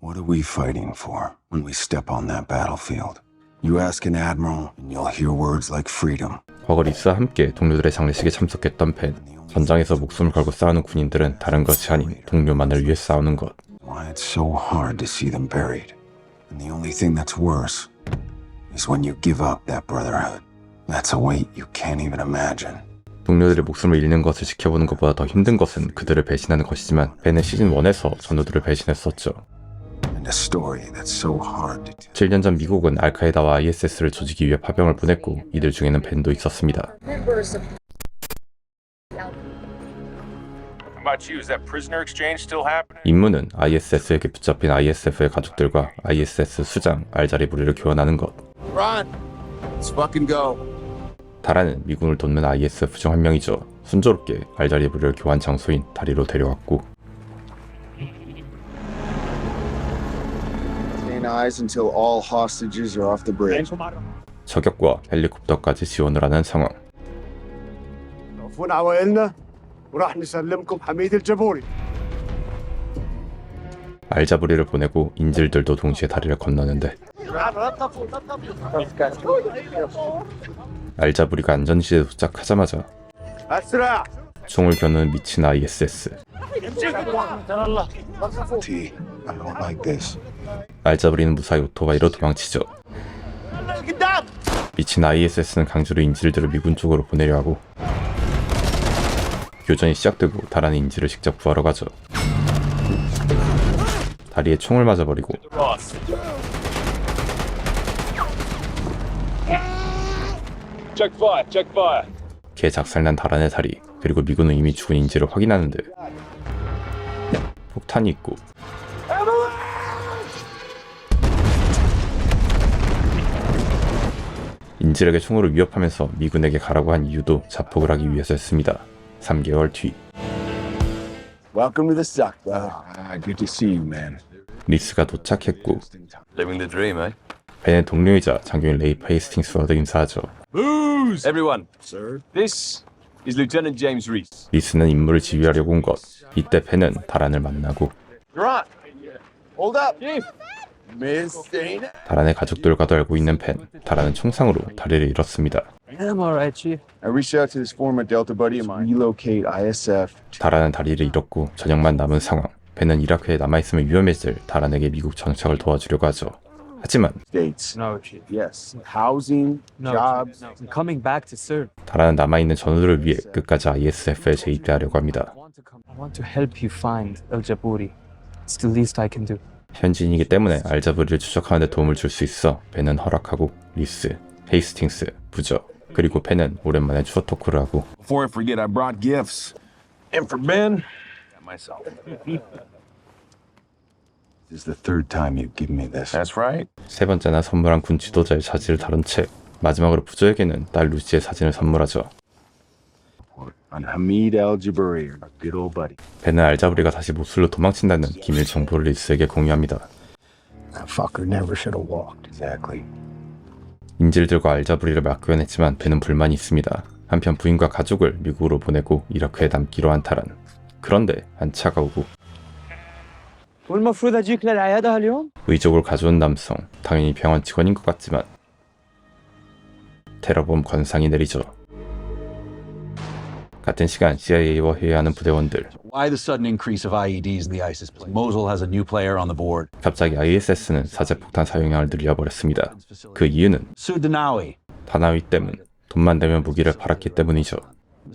What are we fighting for when we step on that battlefield? You ask an admiral and you'll hear words like freedom. 과거 리스와 함께 동료들의 장례식에 참석했던 펜. 전장에서 목숨을 걸고 싸우는 군인들은 다른 것이 아닌 동료만을 위해 싸우는 것. Why it's so hard to see them buried. And the only thing that's worse is when you give up that brotherhood. That's a weight you can't even imagine. 동료들의 목숨을 잃는 것을 지켜보는 것보다 더 힘든 것은 그들을 배신하는 것이지만 벤은 시즌 1에서 전우들을 배신했었죠. And a story that's so hard to tell. 7년 전 미국은 알카에다와 ISS를 조지기 위해 파병을 보냈고 이들 중에는 벤도 있었습니다. 임무는 ISS에게 붙잡힌 ISF의 가족들과 ISS 수장 알자리부리를 교환하는 것. 다라는 미군을 돕는 ISF 중 한 명이죠. 순조롭게 알자리부리를 교환 장소인 다리로 데려왔고 저격과 헬리콥터까지 지원을 하는 상황. 알자부리를 보내고 인질들도 동시에 다리를 건너는데 알자부리가 안전지대에 도착하자마자 총을 겨누는 미친 ISS. T, I don't like this. 알자부리는 무사히 오토바이로 도망치죠. 미친 ISS는 강제로 인질들을 미군 쪽으로 보내려 하고 교전이 시작되고 다라는 인질을 직접 구하러 가죠. 다리에 총을 맞아버리고 개 작살난 다란의 다리 그리고 미군은 이미 죽은 인질을 확인하는데 폭탄이 있고 인질에게 총으로 위협하면서 미군에게 가라고 한 이유도 자폭을 하기 위해서였습니다. 3개월 뒤 Welcome to the suck, brother. Good to see you, man. 리스가 도착했고 Living the dream, eh? 벤의 동료이자 장교인 레이 페이스팅스와도 인사하죠. Booze! Everyone, sir. This is Lieutenant James Reese. 리스는 임무를 지휘하려고 온 것. 이때 벤은 다란을 만나고 Right. Hold up, Chief. Miss Dana. 다란의 가족들과도 알고 있는 벤. 다란은 총상으로 다리를 잃었습니다. I'm alright, Chief. I reached out to this former Delta buddy of mine. Relocate ISF. 다란은 다리를 잃었고 저녁만 남은 상황. 벤은 이라크에 남아있으면 위험해질 다란에게 미국 정착을 도와주려고 하죠. 하지만 States. No, Chief. Yes. Housing, jobs. I'm coming back to serve. 다란은 남아있는 전우들을 위해 끝까지 ISF에 재입대하려고 합니다. I want to help you find El Jabouri. It's the least I can do. 현지인이기 때문에 알자부리를 추적하는 데 도움을 줄 수 있어 벤은 허락하고 리스, 헤이스팅스, 부저 그리고 벤은 오랜만에 추억 토크를 하고 Before I forget, I brought gifts. And for Ben, and myself. This is the third time you've given me this. That's right. 세 번째나 선물한 군 지도자의 자질을 다룬 채 마지막으로 부저에게는 딸 루시의 사진을 선물하죠. On Hamid Al-Jabouri, our good old buddy. 벤은 알자부리가 다시 모술로 도망친다는 기밀 정보를 리스에게 공유합니다. That fucker never should have walked. Exactly. 인질들과 알자부리를 맡기곤 했지만 벤은 불만이 있습니다. 한편 부인과 가족을 미국으로 보내고 이라크에 남기로 한 타란. 그런데 한 차가 오고 والمفروض اجيك للعيادة اليوم؟ 의족을 가져온 남성. 당연히 병원 직원인 것 같지만 테러범 권상이 내리죠. 같은 시간 CIA와 회의하는 부대원들. Why the sudden increase of IEDs in the ISIS plane? Mosul has a new player on the board. 갑자기 ISS는 사제폭탄 사용량을 늘려버렸습니다. 그 이유는 Sudanawi. 다나위 때문, 돈만 되면 무기를 팔았기 때문이죠.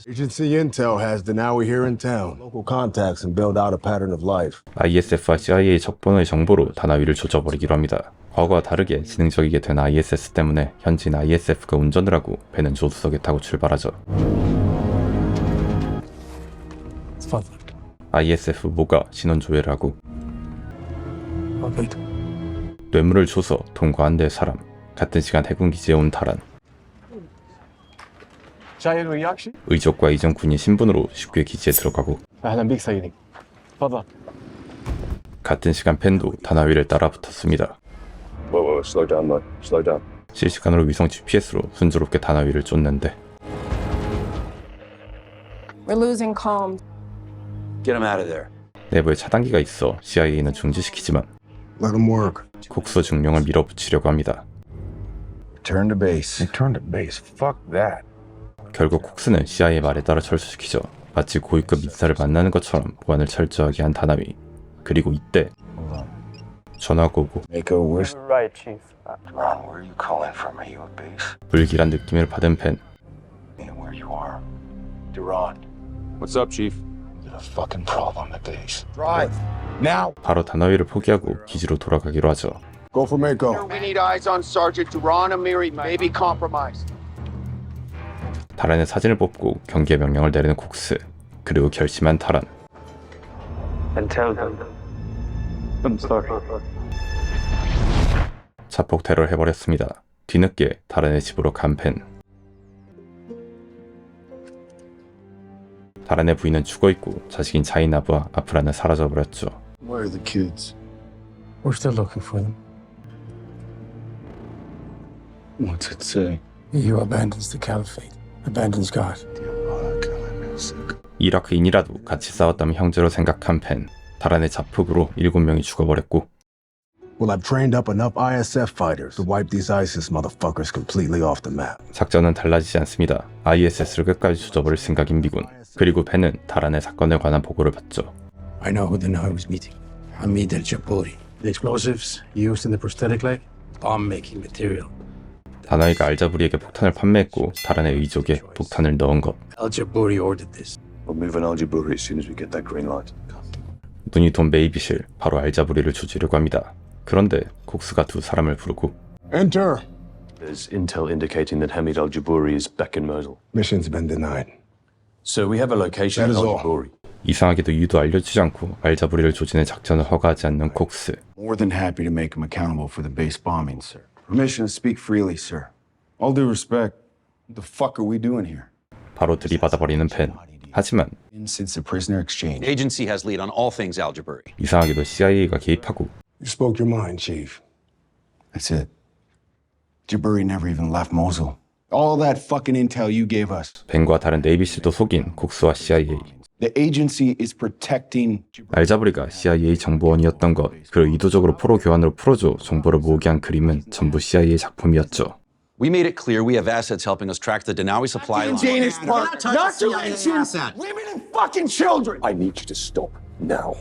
Agency Intel has Danawi here in town. Local contacts and build out a pattern of life. ISF와 CIA 첩보의 정보로 다나위를 조져버리기로 합니다. 과거와 다르게 지능적이게 된 ISS 때문에 현진 ISF가 운전을 하고 벤은 조수석에 타고 출발하죠. ISF 모가 신원 조회를 하고 뇌물을 줘서 통과한 데 사람. 같은 시간 해군 기지에 온 다란. 의족과 이전 군인 신분으로 쉽게 기지에 들어가고 같은 시간 펜도 다나위를 따라 붙었습니다. Slow down, look. Slow down. 실시간으로 위성 GPS로 순조롭게 다나위를 쫓는데 We're losing calm. Get him out of there. 내부에 차단기가 있어 CIA는 중지시키지만 Let him work. 콕스 중령을 밀어붙이려고 합니다. Return to base. Return to base. Fuck that. 결국 콕스는 CIA 말에 따라 철수시키죠. 마치 고위급 인사를 만나는 것처럼 보안을 철저하게 한 다나위. 그리고 이때 전화가 오고 Make a wish. Right, Chief. Ron, where are you calling from? Are you at base? 불길한 느낌을 받은 펜. And where you are? Duran. What's up, Chief? There's a fucking problem at base. Drive. Now. 바로 다나위를 포기하고 기지로 돌아가기로 하죠. Go for Mako. We need eyes on Sergeant Duran Amiri, may be compromised. 다란의 사진을 뽑고 경계 명령을 내리는 콕스. 그리고 결심한 다란. And tell them I'm sorry. 자폭 테러를 해버렸습니다. 뒤늦게 다란의 집으로 간 펜. 다란의 부인은 죽어있고 자식인 자이나브와 아프라는 사라져버렸죠. Where are the kids? We're still looking for them. What's it say? EU abandons the caliphate, abandons God. 이라크인이라도 같이 싸웠다면 형제로 생각한 펜. 다란의 자폭으로 7명이 죽어버렸고 Well, I've trained up enough ISF fighters to wipe these ISIS motherfuckers completely off the map. 작전은 달라지지 않습니다. ISS를 끝까지 조져버릴 생각인 미군. 그리고 펜은 다란의 사건에 관한 보고를 받죠. I know who the Nawi was meeting. Hamid al-Jabouri. The explosives used in the prosthetic leg? Bomb-making material. 다나위가 알자부리에게 폭탄을 판매했고 다란의 의족에 폭탄을 넣은 것. Al-Jabouri ordered this. We'll move on Al-Jabouri as soon as we get that green light. 눈이 돈 메이비실 바로 알자부리를 조지려고 합니다. 그런데 콕스가 두 사람을 부르고 Enter. There's intel indicating that Hamid Al-Jabouri is back in Mosul. Mission's been denied. So we have a location That of is all. Al-Jabouri. 이상하게도 이유도 알려주지 않고 알자부리를 조지는 작전을 허가하지 않는 콕스. More than happy to make him accountable for the base bombing, sir. Permission to speak freely, sir. All due respect, what the fuck are we doing here? 바로 들이받아버리는 펜. 하지만 Since the prisoner exchange. The agency has lead on all things Al-Jabouri. 이상하게도 CIA가 개입하고 You spoke your mind, Chief. That's it. Jaburi never even left Mosul. All that fucking intel you gave us. 벤과 다른 네이비실도 속인 콕스와 CIA. The agency is protecting. 알자부리가 CIA 정보원이었던 것, 그리고 의도적으로 포로 교환으로 풀어줘 정보를 모으게 한 그림은 전부 CIA 작품이었죠. We made it clear we have assets helping us track the Danawi supply line. Danish part, not to mention women and fucking children. I need you to stop now.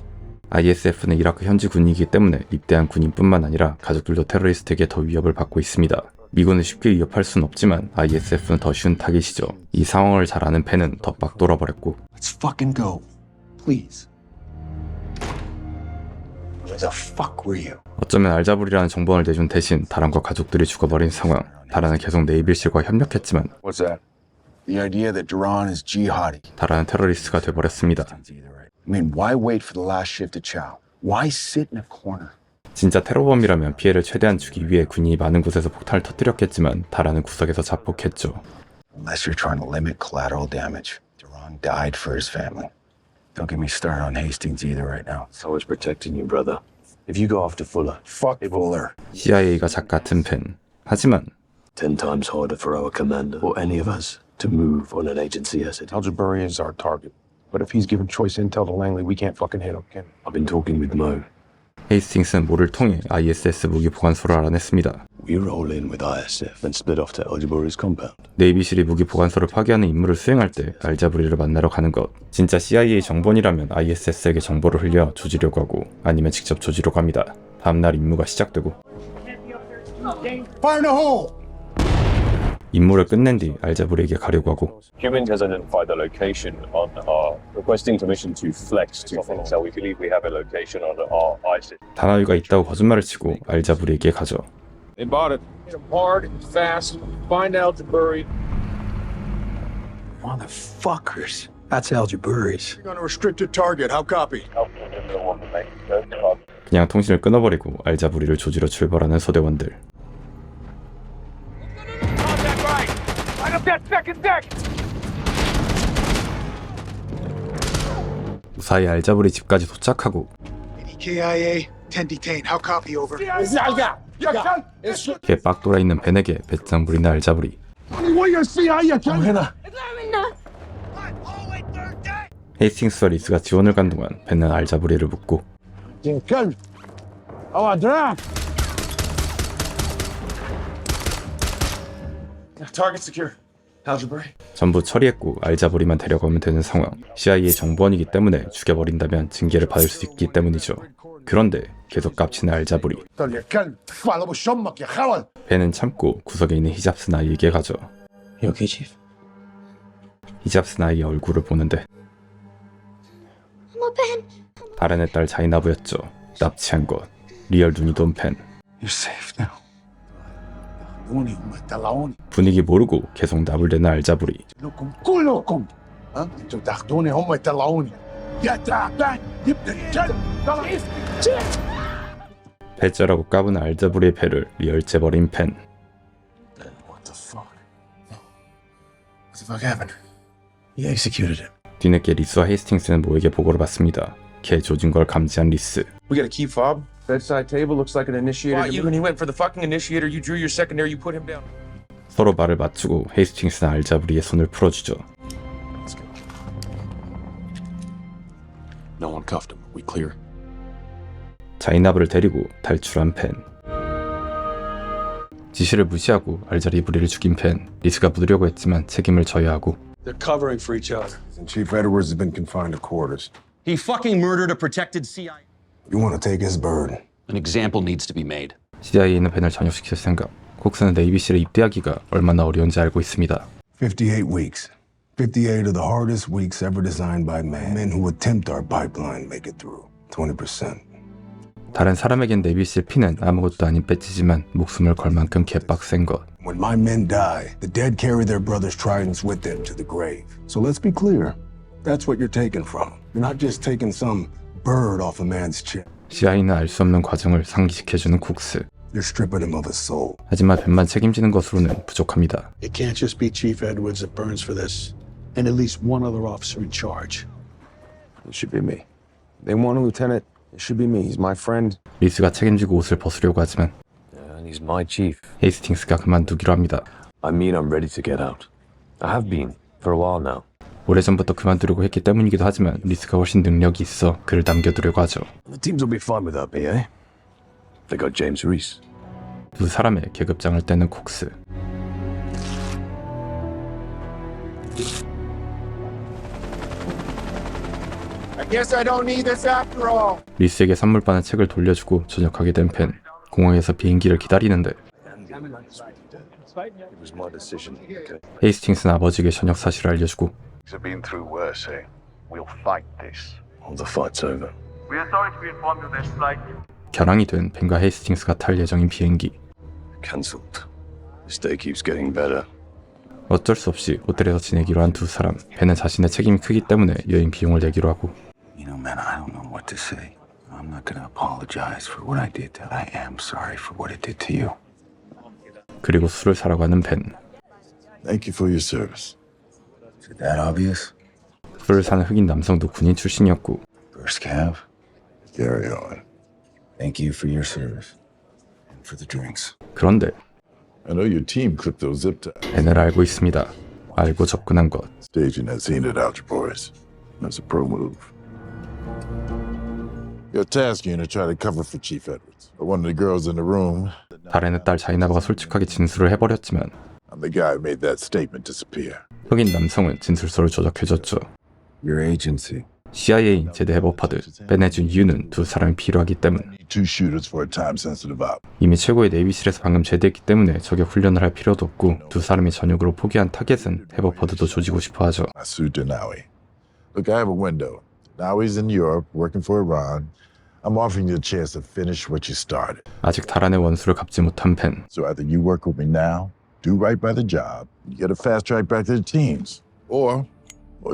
ISF는 이라크 현지 군이기 때문에 입대한 군인뿐만 아니라 가족들도 테러리스트에게 더 위협을 받고 있습니다. 미군을 쉽게 위협할 순 없지만 ISF는 더 쉬운 타깃이죠. 이 상황을 잘 아는 펜은 더 빡 돌아버렸고 Let's fucking go. Please. Where the fuck were you? 어쩌면 알자부리라는 정보원을 내준 대신 다란과 가족들이 죽어버린 상황. 다란은 계속 네이빌실과 협력했지만 What's that? The idea that Duran is jihadi. 다란은 테러리스트가 돼버렸습니다. I mean, why wait for the last shift to chow? Why sit in a corner? 진짜 테러범이라면 피해를 최대한 주기 위해 군인이 많은 곳에서 폭탄을 터뜨렸겠지만 다란은 구석에서 자폭했죠. Unless you're trying to limit collateral damage. Duran died for his family. Don't get me started on Hastings either right now. So I was protecting you, brother. If you go after Fuller, Fuck Fuller. CIA가 작 같은 펜. 하지만 10 times harder for our commander or any of us to move on an agency asset. Al-Jabouri is our target. But if he's given choice intel to Langley, we can't fucking hit him, can we? I've been talking with Mo. 헤이스팅스는 모를 통해 ISS 무기 보관소를 알아냈습니다. We roll in with ISF and split off to Al-Jabouri's compound. 네이비실이 무기 보관소를 파괴하는 임무를 수행할 때 알자부리를 만나러 가는 것. 진짜 CIA 정보원이라면 ISS에게 정보를 흘려 조지려고 하고 아니면 직접 조지려고 합니다. 다음날 임무가 시작되고 Fire in the hole! 임무를 끝낸 뒤 알자부리에게 가려고 하고 Humans has identified the location on our requesting permission to flex two things. So we believe we have a location on our ISIS. 다나위가 있다고 거짓말을 치고 알자부리에게 가죠. They bought it. Hit him hard and fast. Find Al-Jabouri. Motherfuckers. That's Al-Jabouri's. You're on a restricted target. How copy? 그냥 통신을 끊어버리고 알자부리를 조지러 출발하는 소대원들. 무사히 알자부리 집까지 도착하고 KIA, 10 detain. How copy over? 걔 빡 돌아있는 벤에게 배짱 부리는 알자부리. 헤이스팅스와 리스가 지원을 간 동안 벤은 알자부리를 묻고 Oh, drop! Target secure. Algebra. 전부 처리했고 알자보리만 데려가면 되는 상황. CIA의 정보원이기 때문에 죽여버린다면 징계를 받을 수 있기 때문이죠. 그런데 계속 깝치는 알자보리. 벤은 참고 구석에 있는 히잡스 나이에게 가죠. You okay, Chief? 히잡스 나이의 얼굴을 보는데 다른의 딸 자이나브였죠. 납치한 것. 리얼 눈이 돈 벤. You're safe now. 분위기 모르고 계속 나불대는 알자보리. 배째라고 까부는 알자보리의 배를 리얼째버린 벤. What the fuck? What the fuck happened? You executed him. 뒤늦게 리스와 헤이스팅스는 모에게 보고를 받습니다. 걔 조진 걸 감지한 리스. We got a key fob. Bedside table looks like an initiator. Fought you and he went for the fucking initiator. You drew your secondary. You put him down. 서로 말을 맞추고 헤이스팅스는 알자보리의 손을 풀어주죠. No one cuffed him. We clear? 자이나브를 데리고 탈출한 펜. 지시를 무시하고 알자리브리를 죽인 펜. 리스가 묻으려고 했지만 책임을 져야 하고. They're covering for each other. And Chief Edwards has been confined to quarters. He fucking murdered a protected CIA. You want to take his bird? An example needs to be made. CIA는 벤을 전역시킬 생각. 콕스는 네이비실에 입대하기가 얼마나 어려운지 알고 있습니다. 58 weeks. 58 of the hardest weeks ever designed by man. Men who attempt our pipeline make it through. 20%. 다른 사람에겐 네이비실 피는 아무것도 아닌 배지지만 목숨을 걸 만큼 개빡센 것. When my men die, the dead carry their brothers' tridents with them to the grave. So let's be clear. That's what you're taking from them. You're not just taking some bird off a man's chest. CIA는 알 수 없는 과정을 상기시켜주는 콕스. You're stripping him of his soul. 하지만 벤만 책임지는 것으로는 부족합니다. It can't just be Chief Edwards that burns for this, and at least one other officer in charge. It should be me. They want a lieutenant. It should be me. He's my friend. 리스가 책임지고 옷을 벗으려고 하지만 And he's my chief. 헤이스팅스가 그만두기로 합니다. I mean, I'm ready to get out. I have been for a while now. 오래전부터 그만두려고 했기 때문이기도 하지만 리스가 훨씬 능력이 있어 그를 남겨두려고 하죠. The teams will be fine without me, eh? They got James Reese. 두 사람의 계급장을 떼는 콕스. I guess I don't need this after all. 리스에게 선물 받은 책을 돌려주고 전역하게 된 펜. 공항에서 비행기를 기다리는데 It was my decision. Okay. 헤이스팅스는 아버지에게 전역 사실을 알려주고 Have been through worse, eh? We'll fight this. Well, the fight's over. We are sorry to be informed of this flight. 결항이 된 벤과 헤이스팅스가 탈 예정인 비행기. Cancelled. This day keeps getting better. 어쩔 수 없이 호텔에서 지내기로 한 두 사람. 벤은 자신의 책임이 크기 때문에 여행 비용을 내기로 하고. You know, man, I don't know what to say. I'm not gonna apologize for what I did. I am sorry for what it did to you. 그리고 술을 사러 가는 벤. Thank you for your service. Is it that obvious? 술을 사는 흑인 남성도 군인 출신이었고 First Cav, Carry on. thank you for your service. And for the drinks. 그런데 I know your team clipped those zip ties. 벤을 알고 있습니다. 알고 접근한 것. Staging that scene at Alger Boys. That's a pro move. Your task unit tried to cover for Chief Edwards. But one of the girls in the room, 다렌의 딸 자이나바가 솔직하게 진술을 해버렸지만 I'm the guy who made that statement disappear. 흑인 남성은 진술서를 조작해줬죠. Your agency. CIA인 제드 헤버파드, 벤에 준 이유는 두 사람이 필요하기 때문. Need two shooters for a time-sensitive op. 이미 최고의 네이비실에서 방금 제대했기 때문에 저격 훈련을 할 필요도 없고 두 사람이 전역으로 포기한 타겟은 헤버파드도 조지고 싶어하죠. Masoud Danawi. Look, I have a window. Nawi's in Europe, working for Iran. I'm offering you a chance to finish what you started. 아직 다란의 원수를 갚지 못한 벤. So either you work with me now, do right by the job, and you get a fast track back to the teams, or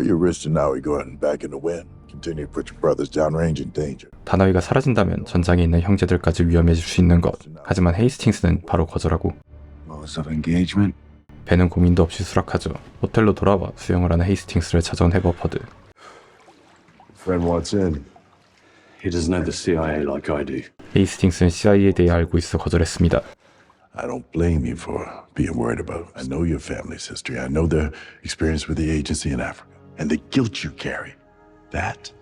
you risk Danawi going back in the wind, continue to put your brothers downrange in danger. 다나위가 사라진다면 전장에 있는 형제들까지 위험해질 수 있는 것. 하지만 헤이스팅스는 바로 거절하고 Laws of engagement. 벤은 고민도 없이 수락하죠. 호텔로 돌아와 수영을 하는 헤이스팅스를 찾아온 헤버퍼드. Friend wants in. He doesn't know the CIA like I do. 헤이스팅스는 CIA에 대해 알고 있어 거절했습니다. I don't blame you for being worried about it. I know your family's history. I know their experience with the agency in Africa. And the guilt you carry. That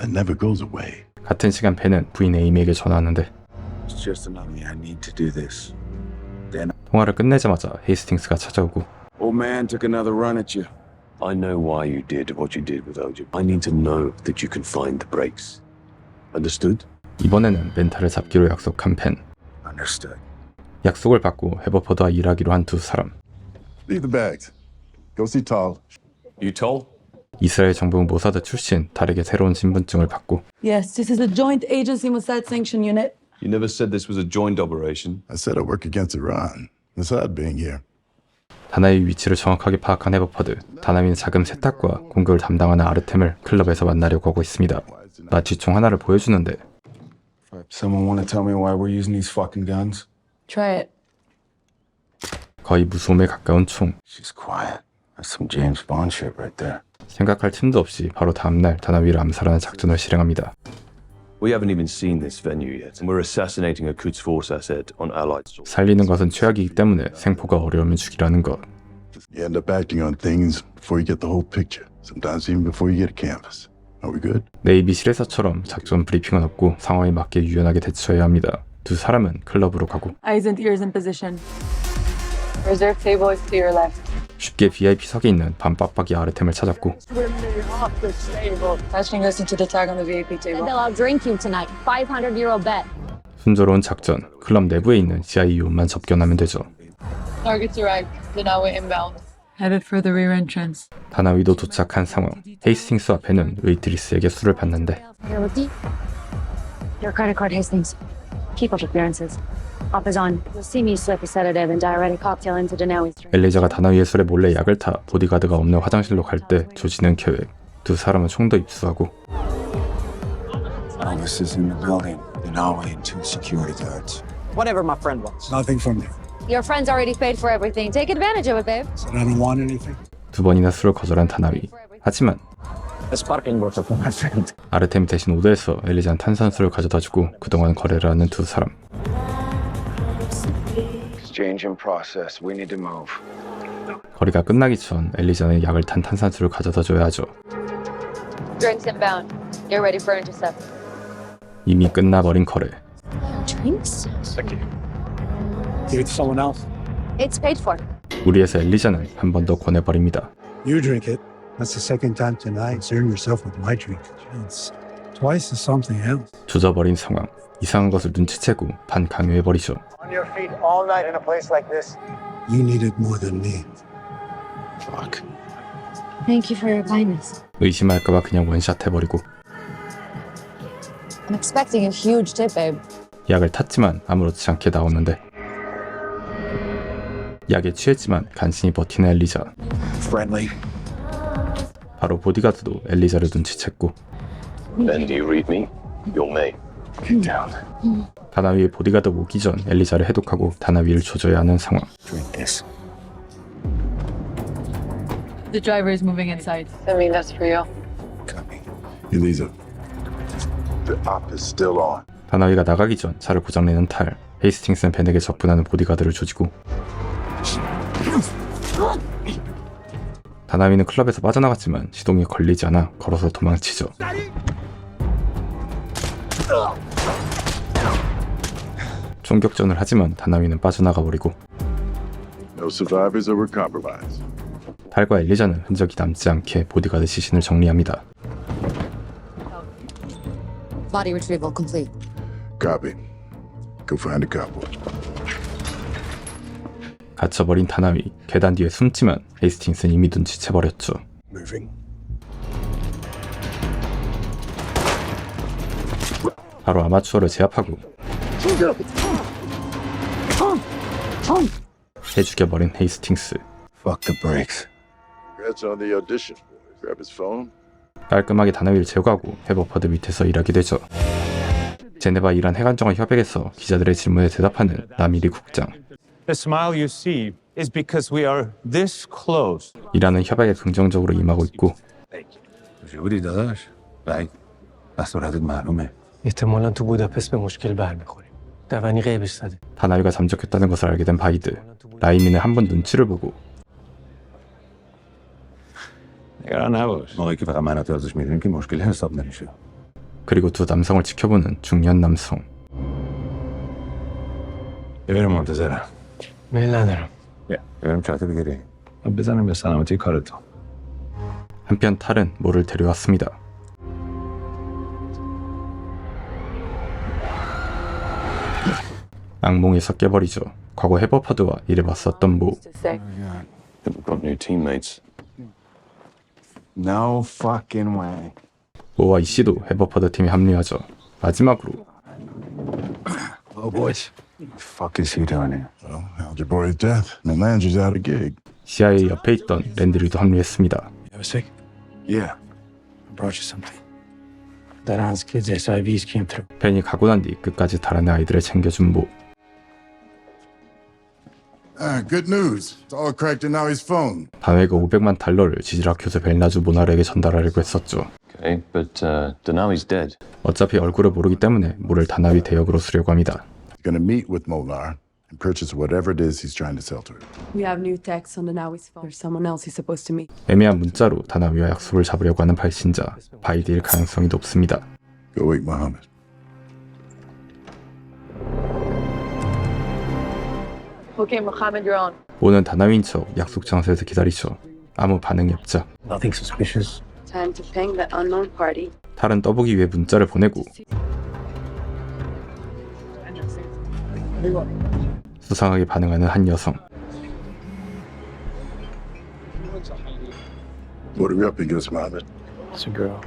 never goes away. 같은 시간 벤은 부인 에이미에게 전화하는데 It's just enough. I need to do this. 통화를 끝내자마자 헤이스팅스가 찾아오고 Old man took another run at you. I know why you did what you did with OJ. I need to know that you can find the breaks. Understood? 이번에는 멘탈을 잡기로 약속한 펜. Understood. 약속을 받고 해버퍼드와 일하기로 한 두 사람. Leave the bags. Go see Tall. You told? 이스라엘 정부 모사드 출신 달에게 새로운 신분증을 받고 Yes, this is a joint agency Mossad sanction unit. You never said this was a joint operation. I said I work against Iran. Mossad being here. 다나위의 위치를 정확하게 파악한 해버퍼드. 다나위는 자금 세탁과 공격을 담당하는 아르템을 클럽에서 만나려고 하고 있습니다. 마치 총 하나를 보여주는데 Someone want to tell me why we're using these fucking guns? Try it. 거의 무소음에 가까운 총. She's quiet. That's some James Bond shit right there. 생각할 틈도 없이 바로 다음날 다나위를 암살하는 작전을 실행합니다. We haven't even seen this venue yet. We're assassinating a Quds Force asset on Allied soil. 살리는 것은 최악이기 때문에 생포가 어려우면 죽이라는 것. You end up acting on things before you get the whole picture. Sometimes even before you get a canvas. Are we good? 네이비실에서처럼 작전 브리핑은 없고 상황에 맞게 유연하게 대처해야 합니다. 두 사람은 클럽으로 가고 Eyes and ears in position. Reserve table is to your left. 쉽게 VIP석에 있는 반빡빡이 아르템을 찾았고 Patching us into the tag on the VIP table. They'll outdrink you tonight. 500-euro bet. 순조로운 작전, 클럽 내부에 있는 CIA 요원만 접견하면 되죠. Targets arrived. Danawi inbound. Headed for the rear entrance. 다나위도 도착한 상황. 헤이스팅스와 벤은 웨이트리스에게 술을 받는데 Here, Rookie. Your credit card, Hastings. Keep up appearances. Op is on. You'll see me slip a sedative and diuretic cocktail into Danawi's drink. 엘리자가 다나위의 술에 몰래 약을 타 보디가드가 없는 화장실로 갈 때 조지는 계획. 두 사람은 총도 입수하고 Elvis is in the building. Denawi and 2 security guards. Whatever my friend wants. Nothing from me. Your friend's already paid for everything. Take advantage of it, babe. Said I don't want anything. 두 번이나 술을 거절한 다나위. 하지만 The sparkling water for my friend. 아르템 대신 오더에서 엘리자는 탄산수를 가져다주고 그동안 거래를 하는 두 사람. Exchange in process. We need to move. 거리가 끝나기 전 엘리자는 약을 탄 탄산수를 가져다줘야 하죠. Drinks inbound. Get ready for intercept. 이미 끝나버린 거래. Drinks? Give it to someone else. It's paid for. 무리해서 엘리자는 한 번 더 권해버립니다. You drink it. That's the second time tonight. Concern yourself with my drink. It's twice as something else. 조져버린 상황. 이상한 것을 눈치채고 반강요해버리죠. On your feet all night in a place like this. You need it more than me. Fuck. Thank you for your kindness. 의심할까봐 그냥 원샷 해버리고 I'm expecting a huge tip, babe. 약을 탔지만 아무렇지 않게 나오는데 약에 취했지만 간신히 버티는 엘리자. Friendly. 바로 보디가드도 엘리자를 눈치챘고 Ben, do you read me? Your mate. Get down. 다나위의 보디가드 오기 전 엘리자를 해독하고 다나위를 조져야 하는 상황. Drink this. The driver is moving inside. I mean, that's for you. Copy. Elisa, the op is still on. 다나위가 나가기 전 차를 고장내는 탈. 헤이스팅스는 벤에게 접근하는 보디가드를 조지고 다나위는 클럽에서 빠져나갔지만 시동이 걸리지 않아 걸어서 도망치죠. 총격전을 하지만 다나위는 빠져나가 버리고 No survivors or were compromised. 탈과 엘리자는 흔적이 남지 않게 보디가드 시신을 정리합니다. Body retrieval complete. Copy. Go find a couple. 갇혀버린 다나위. 계단 뒤에 숨지만 헤이스팅스는 이미 눈치채버렸죠. Moving. 바로 아마추어를 제압하고 해죽여버린 헤이스팅스. Fuck the brakes. Congrats on the audition. Grab his phone. 깔끔하게 다나위를 제거하고 해버퍼드 밑에서 일하게 되죠. 제네바 이란 해관정화 협약에서 기자들의 질문에 대답하는 라미리 국장. The smile you see is because we are this close. 이란은 협약에 긍정적으로 임하고 있고 جوری داداش. بای. صورتت معلومه. احتمالاً تو بوداپست به مشکل برمیخوریم. دوانی غیبش زده. 다나위가 잠적했다는 것을 알게 된 바이드. 라이민은 한 번 눈치를 보고 نگران نباش. موقعی که فقط من و تو ازش میدونیم که مشکلی حساب نمیشه. 그리고 두 남성을 지켜보는 중년 남성. ببریم منتظرم. میل ندارم. ببریم چطور بگیری. بزنیم به سلامتی کارتو. 한편 탈은 모를 데려왔습니다. 악몽에서 깨버리죠. 과거 해버파드와 일해 맞섰던 모. We've got new teammates. No fucking way. 모와 이씨도 해버파드 팀에 합류하죠. 마지막으로 Oh, boys. What the fuck is he doing here? Well, Algebro's death, and Landry's out of gig. CIA 옆에 있던 랜드리도 합류했습니다. You ever sick? Yeah. I brought you something. Daran's kids' SIVs came through. 벤이 가고 난 뒤 끝까지 달아내 아이들을 챙겨준 모. Good news. It's all cracked in Naoi's phone. 다웨가 500만 달러를 지지락 교수 벨나주 모나르에게 전달하려고 했었죠. Okay, but Danawi's dead. 어차피 얼굴을 모르기 때문에 모를 다나위 대역으로 쓰려고 합니다. He's gonna meet with Molnar and purchase whatever it is he's trying to sell to her. We have new texts on the Nawi's phone. There's someone else he's supposed to meet. 애매한 문자로 다나위와 약속을 잡으려고 하는 발신자, 바이드일 가능성이 높습니다. Go wake Muhammad. Okay, Mohammed, you're on. 모는 다나위인 척 약속 장소에서 기다리죠. 아무 반응이 없죠. Nothing suspicious. Time to ping the unknown party. 탈은 떠보기 위해 문자를 보내고 수상하게 반응하는 한 여성. What are we up against, Muhammad? It's a girl.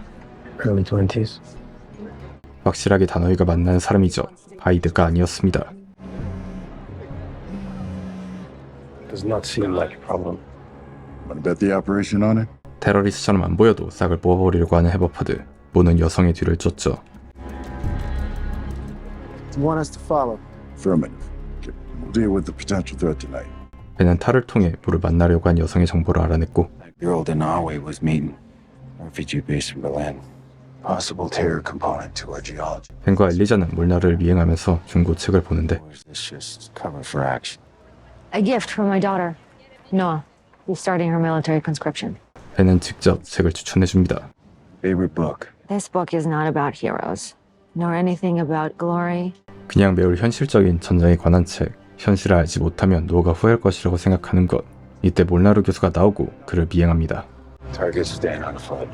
Early 20s. 확실하게 다나위가 만나는 사람이죠. 바이드가 아니었습니다. Does not seem like a problem. Wanna bet the operation on it? 테러리스트처럼 안 보여도 싹을 뽑아버리려고 하는 해버파드. 모는 여성의 뒤를 쫓죠. You want us to follow? Affirmative. Okay, we'll deal with the potential threat tonight. 벤은 탈을 통해 모를 만나려고 한 여성의 정보를 알아냈고 Girl Danawi was meeting refugee base in Berlin. Possible terror component to our geology. 벤과 엘리자는 몰나르를 미행하면서 중고책을 보는데 Or is this just cover for action? A gift from my daughter, Noah. She's starting her military conscription. 벤은 직접 책을 추천해줍니다. Favorite book? This book is not about heroes, nor anything about glory. 그냥 매우 현실적인 전쟁에 관한 책. 현실을 알지 못하면 노아가 후회할 것이라고 생각하는 것. 이때 몰나르 교수가 나오고 그를 미행합니다. Target's staying on foot.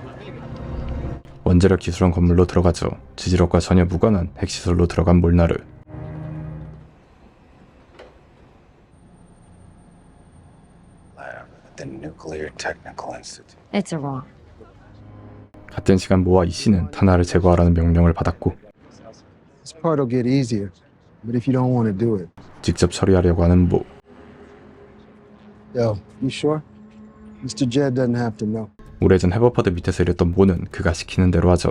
원자력 기술원 건물로 들어가죠. 지질학과 전혀 무관한 핵시설로 들어간 몰나르. Lab at the Nuclear Technical Institute. It's a wrong. 같은 시간 모와 이씨는 타나를 제거하라는 명령을 받았고 This part'll get easier, but if you don't want to do it. 직접 처리하려고 하는 모. Yo, you sure? Mr. Jed doesn't have to know. 오래전 해버파드 밑에서 일했던 모는 그가 시키는 대로 하죠.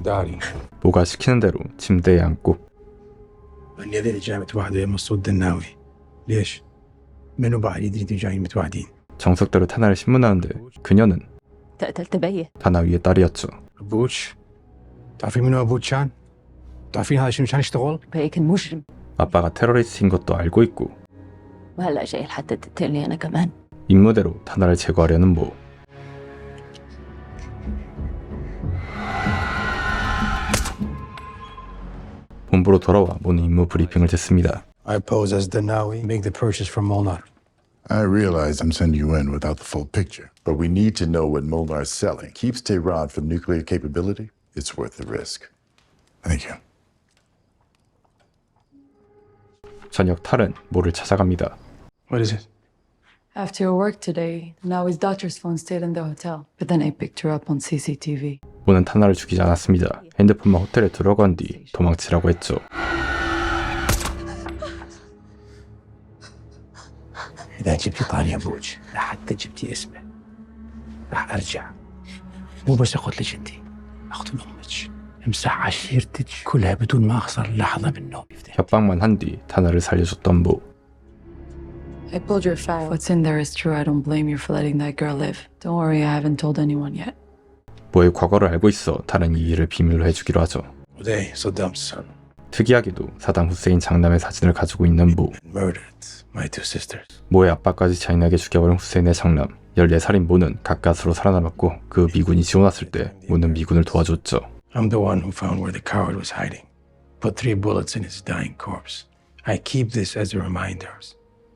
Dari. 모가 시키는 대로 침대에 앉고 النيادة اللي جاي متوحدة يا مسعود الدناوي. ليش؟ منو بعد يدري انتوا جايين متوحدين؟ 정석대로 타나를 신문하는데 그녀는 تقتل تبين. 타나 위의 딸이었죠. ابوش. تعرفين منو ابوش كان؟ تعرفين هذا شنو كان يشتغل؟ بيكن مجرم. 아빠가 테러리스트인 것도 알고 있고 وهلا جاي لحتى تقتلني انا كمان. 임무대로 타나를 제거하려는 모. 본부로 돌아와 모는 임무 브리핑을 듣습니다. I pose as Danawi, make the purchase from Molnar. I realize I'm sending you in without the full picture, but we need to know what Molnar's selling. Keeps Tehran from nuclear capability? It's worth the risk. Thank you. 저녁 탈은 모를 찾아갑니다. What is it? After your work today, now his daughter's phone stayed in the hotel, but then I picked her up on CCTV. 모는 타나를 죽이지 않았습니다. 핸드폰만 호텔에 들어간 뒤 도망치라고 했죠. إذا جبتي طاري أبوك لحتى جبتي اسمه راح أرجع مو بس أقتلك أنت أقتل أمك امسح عشيرتك كلها بدون ما أخسر لحظة منهم. 협박만 한 뒤 타나를 살려줬던 모. I pulled your file. What's in there is true. I don't blame you for letting that girl live. Don't worry, I haven't told anyone yet. 모의 과거를 알고 있어 다른 이 일을 비밀로 해주기로 하죠. Today, Saddam's son 특이하게도 사담 후세인 장남의 사진을 가지고 있는 모. murdered my two sisters. 모의 아빠까지 잔인하게 죽여버린 후세인의 장남. 14살인 모는 가까스로 살아남았고 그 미군이 지원 왔을 때 모는 미군을 도와줬죠. I'm the one who found where the coward was hiding. put 3 bullets in his dying corpse. I keep this as a reminder.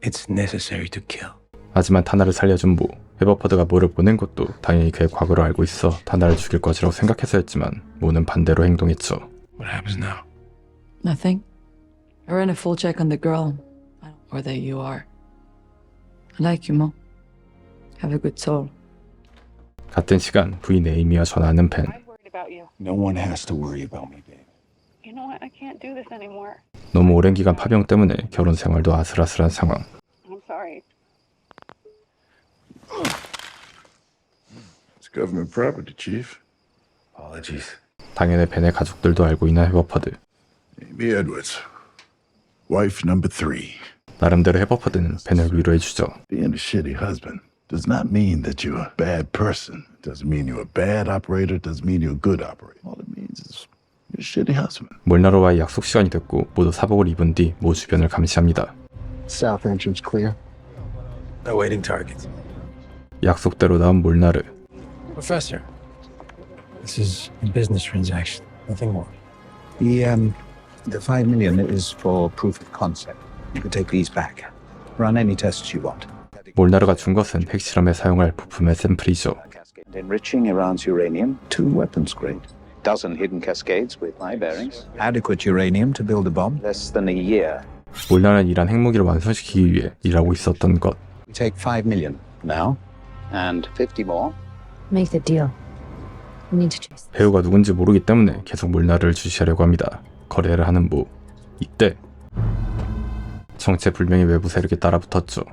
It's necessary to kill. 하지만 타나를 살려준 모. 해버퍼드가 모를 보낸 것도 당연히 그의 과거를 알고 있어 타나를 죽일 것이라고 생각해서였지만 모는 반대로 행동했죠. What happens now? Nothing. I ran a full check on the girl. I don't know where that you are. I like you, Mo. Have a good soul. 같은 시간 부인 에이미와 전화하는 벤. No one has to worry about me, babe. You know what? I can't do this anymore. 너무 오랜 기간 파병 때문에 결혼 생활도 아슬아슬한 상황. I'm sorry. It's government property, Chief. Apologies. 당연히 벤의 가족들도 알고 있는 해버퍼드. Amy Edwards. Wife number 3. 나름대로 해버퍼드는 벤을 위로해주죠. Being a shitty husband does not mean that you're a bad person. It doesn't mean you're a bad operator. It doesn't mean you're a good operator. All it means is you're a shitty husband. 몰나르와의 약속 시간이 됐고 모두 사복을 입은 뒤 모 주변을 감시합니다. South entrance clear. Awaiting target. 약속대로 나온 몰나르. Professor, this is a business transaction. Nothing more. The 5 million is for proof of concept. You can take these back. Run any tests you want. 몰나르가 준 것은 핵실험에 사용할 부품의 샘플이죠. Enriching Iran's uranium to weapons grade. Dozen hidden cascades with high bearings. Adequate uranium to build a bomb. Less than a year. 몰나르는 이란 핵무기를 완성시키기 위해 일하고 있었던 것. We take 5 million now, and 50 more. Make the deal. We need to chase. 배우가 누군지 모르기 때문에 계속 몰나르를 주시하려고 합니다. 거래를 하는 모. 이때 정체불명의 외부 세력이 따라붙었죠.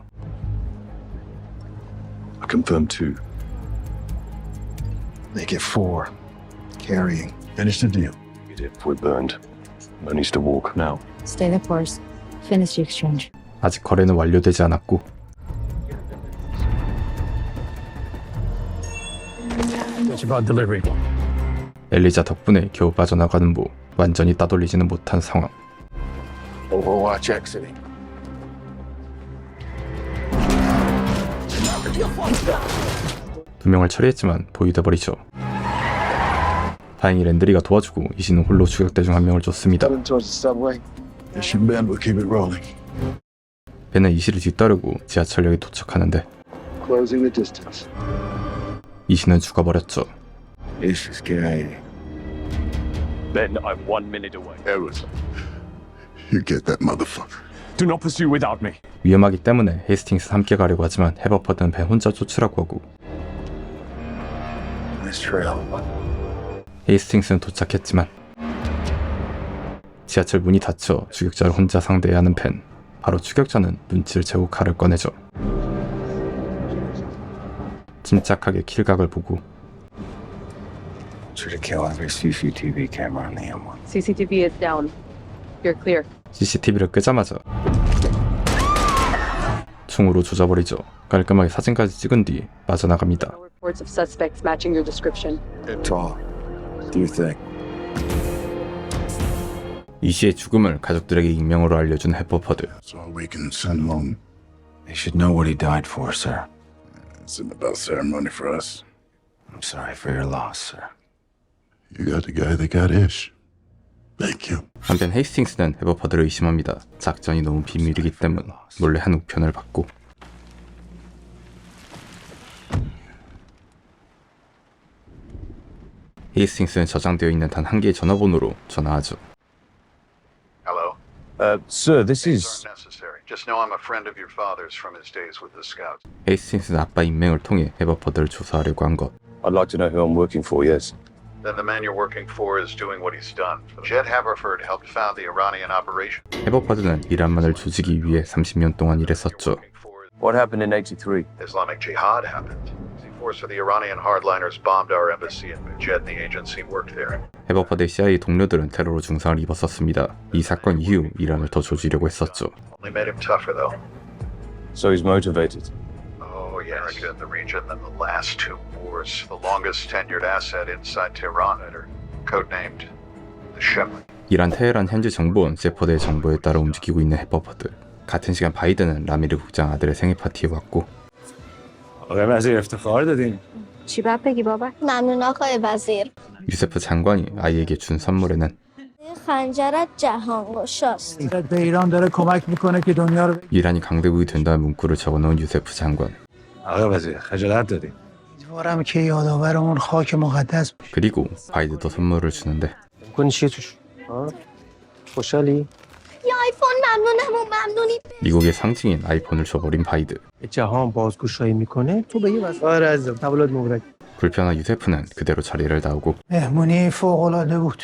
Confirm 2. Make it 4. Carrying. Finish the deal. We're burned. No needs to walk now. Stay the course. Finish the exchange. 아직 거래는 완료되지 않았고 It's about delivery. 엘리자 덕분에 겨우 빠져나가는 모. 완전히 따돌리지는 못한 상황. Overwatch exiting. 두 명을 처리했지만 보이돼 버리죠. 다행히 랜드리가 도와주고 이신은 홀로 추격대 중 한 명을 쫓습니다. Mission Ben will keep it rolling. 벤은 이시를 뒤따르고 지하철역에 도착하는데 Closing the distance. 이신은 죽어버렸죠. This is KIA. Ben, I'm 1 minute away. Edwards, you get that motherfucker. Do not pursue without me. 위험하기 때문에 헤이스팅스 함께 가려고 하지만 해버퍼드는 벤 혼자 쫓으라고 하고 This trail. 헤이스팅스는 도착했지만 지하철 문이 닫혀 추격자를 혼자 상대해야 하는 벤. 바로 추격자는 눈치를 채고 칼을 꺼내죠. 침착하게 킬각을 보고 To kill every CCTV camera on the M1. CCTV is down. You're clear. CCTV를 끄자마자 총으로 조져버리죠. 깔끔하게 사진까지 찍은 뒤 빠져나갑니다. Reports of suspects matching your description. That's all. Do your thing. 이시의 죽음을 가족들에게 익명으로 알려준 해버퍼드. That's all we can send home. They should know what he died for, sir. It's not about ceremony for us. I'm sorry for your loss, sir. You got the guy that got Ish. Thank you. 한편 헤이스팅스는 해버퍼드를 의심합니다. 작전이 너무 비밀이기 때문 몰래 한 우편을 받고 헤이스팅스는 저장되어 있는 단 한 개의 전화번호로 전화하죠. Hello. Sir, this is... Necessary. Just know I'm a friend of your father's from his days with the Scouts. 헤이스팅스는 아빠 인맥을 통해 해버퍼드를 조사하려고 한 것. I'd like to know who I'm working for, yes. Then the man you're working for is doing what he's done. Jed Haverford helped found the Iranian operation. 해버퍼드는 이란만을 조지기 위해 30년 동안 일했었죠. What happened in 83? Islamic Jihad happened. The force of the Iranian hardliners bombed our embassy and Jed and the agency worked there. 해버퍼드의 CIA 동료들은 테러로 중상을 입었었습니다. 이 사건 이후 이란을 더 조지려고 했었죠. Only made him tougher though. So he's motivated. Oh yes. America in the region than the last 2 wars. The longest tenured asset inside Tehran, codenamed the Shepherd. 이란 테헤란 현지 정보원 세퍼드의 정보에 따라 움직이고 있는 해버퍼드. 같은 시간 바이든은 라미르 국장 아들의 생일 파티에 왔고 چی باید بگی بابا؟ ممنون آقای وزیر. 유세프 장관이 아이에게 준 선물에는 خنجرت جهانگشاست. به ایران داره کمک میکنه که دنیا رو 이란이 강대국이 된다는 문구를 적어놓은 유세프 장관. آقا وزیر خجالت داری. امیدوارم که یادآور اون خاک مقدس باشی. 그리고 바이드도 선물을 주는데 کنی چیه توش؟ خوشحالی؟ یا آیفون ممنونم و ممنونی. 미국의 상징인 아이폰을 줘버린 바이드. جهان بازگشایی میکنه تو به یه واسه آره عزیزم تولد مبارک. 불편한 유세프는 그대로 자리를 나오고 مهمونی فوق‌العاده بود.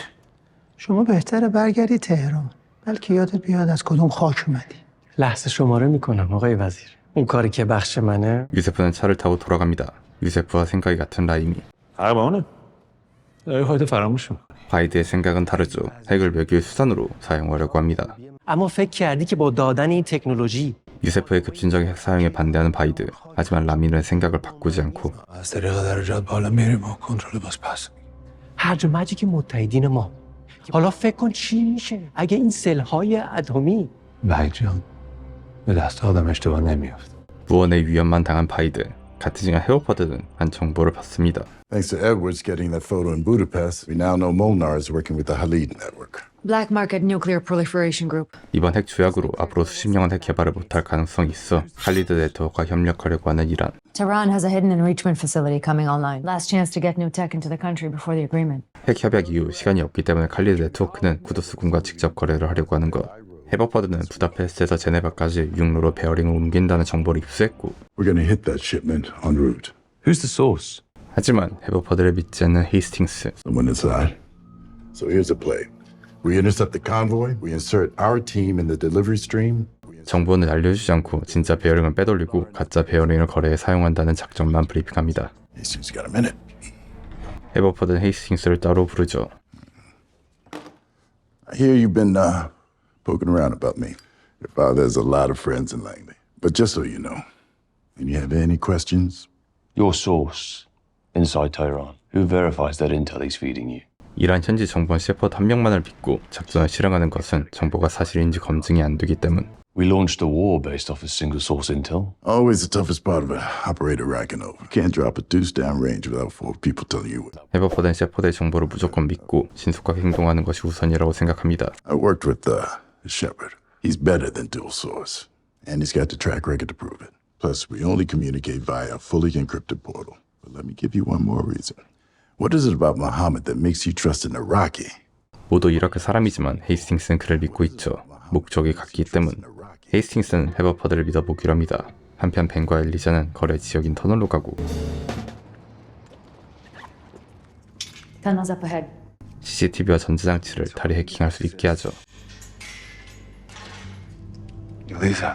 شما بهتره برگردی تهران. بلکه یادت بیاد از کدوم خاک اومدی. لحظه شماره میکنم آقای وزیر. اون کاری که بخش منه. 유세프는 차를 타고 돌아갑니다. 유세프와 생각이 같은 라임이. اونه. خودت فراموش کن. 바이드의 생각은 다르죠. 핵을 외교의 수단으로 사용하려고 합니다. اما فکر کردی که با دادن این تکنولوژی 유세프의 급진적인 핵 사용에 반대하는 바이드. 하지만 라민은 생각을 바꾸지 않고 از طریق درجات بالا میریم و کنترل باز پس. هرج و مرجی که متحدین ما. حالا فکر کن چی میشه اگه این سلهای اتمی وحید جان به دست آدم اشتباه نمیافت. 무언의 위협만 당한 바이드. 같은 시간 헤어퍼드는 한 정보를 받습니다. Thanks to Edwards getting that photo in Budapest, we now know Molnar is working with the Halid network. Black Market Nuclear Proliferation Group. 이번 핵 조약으로 앞으로 수십 년간 핵 개발을 못할 가능성이 있어 할리드 네트워크와 협력하려고 하는 이란. Tehran has a hidden enrichment facility coming online. Last chance to get new tech into the country before the agreement. 핵 협약 이후 시간이 없기 때문에 칼리드 네트워크는 쿠두스군과 직접 거래를 하려고 하는 것. 헤버퍼드는 부다페스트에서 제네바까지 육로로 베어링을 옮긴다는 정보를 입수했고 We're gonna hit that shipment en route. Who's the source? 하지만 헤버퍼드를 믿지 않는 헤이스팅스. Someone inside. So here's the play. We intercept the convoy, we insert our team in the delivery stream. 정보는 알려주지 않고 진짜 베어링을 빼돌리고 가짜 베어링을 거래에 사용한다는 작전만 브리핑합니다. Hastings got a minute. 헤버퍼드는 헤이스팅스를 따로 부르죠. I hear you've been poking around about me. Your father has a lot of friends in Langley. But just so you know, and you have any questions? Your source inside Tehran. Who verifies that intel he's feeding you? 이란 현지 정보원 셰퍼드 한 명만을 믿고 작전을 실행하는 것은 정보가 사실인지 검증이 안 되기 때문. We launched a war based off of single source intel. Always the toughest part of an operator racking over. You can't drop a deuce down range without 4 people telling you what. 헤버퍼드는 셰퍼드의 정보를 무조건 믿고 신속하게 행동하는 것이 우선이라고 생각합니다. I worked with Shepard. He's better than dual source. And he's got the track record to prove it. Plus, we only communicate via a fully encrypted portal. But let me give you one more reason. What is it about Muhammad that makes you trust an Iraqi? 모두 이라크 사람이지만 헤이스팅스는 그를 믿고 있죠. 목적이 같기 때문. 헤이스팅스는 헤버퍼드를 믿어보기로 합니다. 한편 벤과 엘리자는 거래 지역인 터널로 가고 Tunnels up ahead. CCTV와 전자장치를 다리 해킹할 수 있게 하죠. Elisa.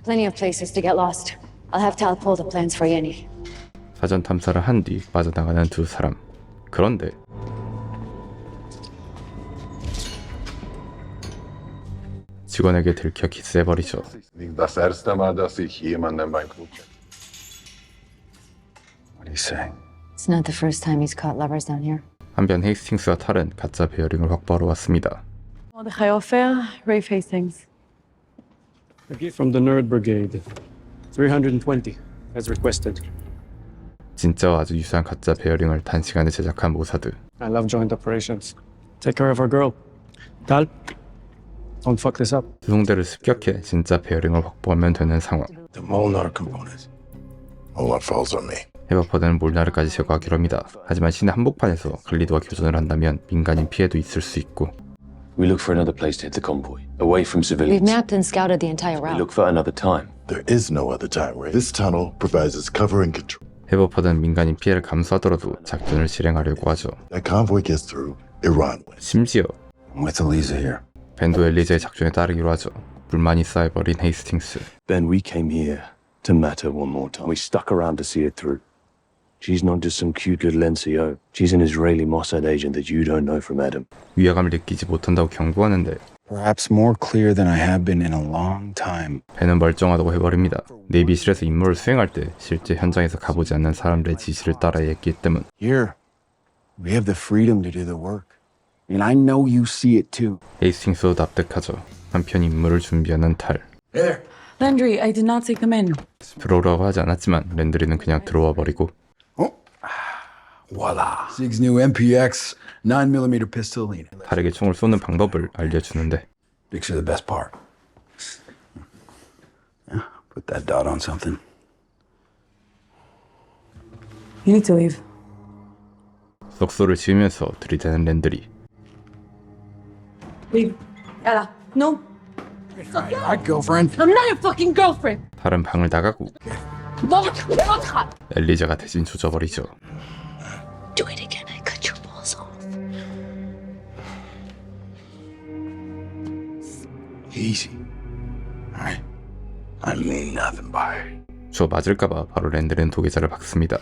Plenty of places to get lost. I'll have Tal pull the plans for Yenny. 사전 탐사를 한 뒤 빠져나가는 두 사람. 그런데 직원에게 들켜 키스해버리죠. What are you saying? It's not the first time he's caught lovers down here. 한편 헤이스팅스와 탈은 가짜 베어링을 확보하러 왔습니다. Mordechai Ofer, Rafe Hastings. A gift from the Nerd Brigade. 320, as requested. 진짜와 아주 유사한 가짜 베어링을 단시간에 제작한 모사드. I love joint operations. Take care of our girl. Tal, don't fuck this up. 두 송대를 습격해 진짜 베어링을 확보하면 되는 상황. The Molnar component. Molnar falls on me. 헤버퍼드는 몰나르까지 제거하기로 합니다. 하지만 신의 한복판에서 글리드와 교전을 한다면 민간인 피해도 있을 수 있고. We look for another place to hit the convoy, away from civilians. We've mapped and scouted the entire We route. look for another time. There is no other time where this tunnel provides us cover and control. 헤버퍼드는 민간인 피해를 감수하더라도 작전을 실행하려고 하죠. That convoy gets through, Iran wins. 심지어 I'm with Elisa here. 벤도 엘리자의 작전에 따르기로 하죠. 불만이 쌓여버린 헤이스팅스. Ben, we came here to matter one more time. We stuck around to see it through. She's not just some cute little NCO. She's an Israeli Mossad agent that you don't know from Adam. 위화감을 느끼지 못한다고 경고하는데 Perhaps more clear than I have been in a long time. 벤은 멀쩡하다고 해버립니다. 내비실에서 임무를 수행할 때 실제 현장에서 가보지 않는 사람들의 지시를 따라야 했기 때문. Here, we have the freedom to do the work. And I know you see it too. 헤이스팅스도 납득하죠. 한편 임무를 준비하는 탈. There. Landry, I did not take them in. 들어오라고 하지 않았지만 랜드리는 그냥 들어와 버리고 Voila. Sig's new MPX 9mm pistol. 다르게 총을 쏘는 방법을 알려주는데 Picture the best part. Yeah, put that dot on something. You need to leave. 썩소를 지으면서 들이대는 랜들이 Leave. Ella, no. Alright, girlfriend. I'm not your fucking girlfriend. 다른 방을 나가고 엘리자가 대신 조져버리죠. Do it again, I cut your balls off. Easy. Alright. I mean nothing by it. 저 맞을까봐 바로 랜들은 도계자를 박습니다.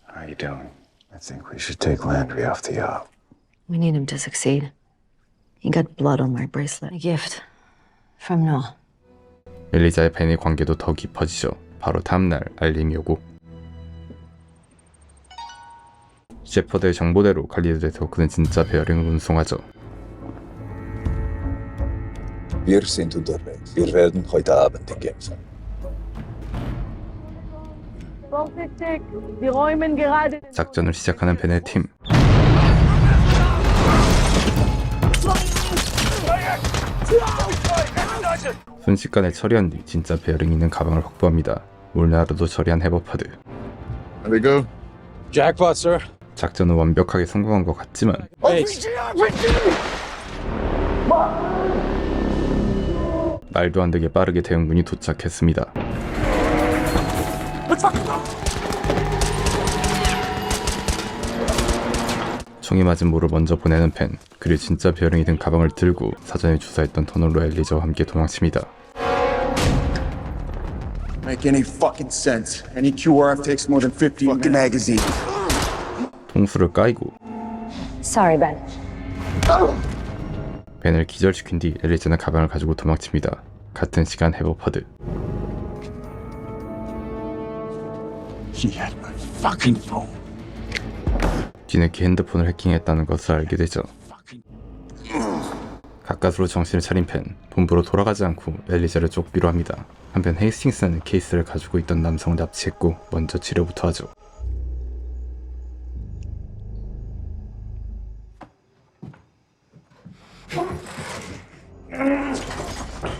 How you doing? I think we should take Landry off the yacht. We need him to succeed. He got blood on my bracelet. A gift from Noah. 엘리자의 벤의 관계도 더 깊어지죠. 바로 다음날 알림이 오고 셰퍼드의 정보대로 칼리드 네트워크는 진짜 베어링을 운송하죠. Wir sind unterwegs. Wir werden heute Abend in Genf sein. 작전을 시작하는 벤의 팀. 순식간에 처리한 뒤 진짜 베어링이 있는 가방을 확보합니다. 몰나르도 처리한 해버파드. There we go. Jackpot, sir. 작전은 완벽하게 성공한 것 같지만 말도 안 되게 빠르게 대응군이 도착했습니다. 총이 맞은 모를 먼저 보내는 펜, 그리고 진짜 베어링이 든 가방을 들고 사전에 주사했던 터널로 엘리자와 함께 도망칩니다. Make any fucking sense. Any QRF takes more than 50 fucking magazines. 통수를 까이고 Sorry, Ben. 벤을 기절시킨 뒤 엘리자는 가방을 가지고 도망칩니다. 같은 시간 해버퍼드. He had my fucking phone. 뒤늦게 핸드폰을 해킹했다는 것을 알게 되죠. 가까스로 정신을 차린 펜, 본부로 돌아가지 않고 엘리자를 쪽비로 합니다. 한편 헤이스팅스는 케이스를 가지고 있던 남성을 납치했고 먼저 치료부터 하죠.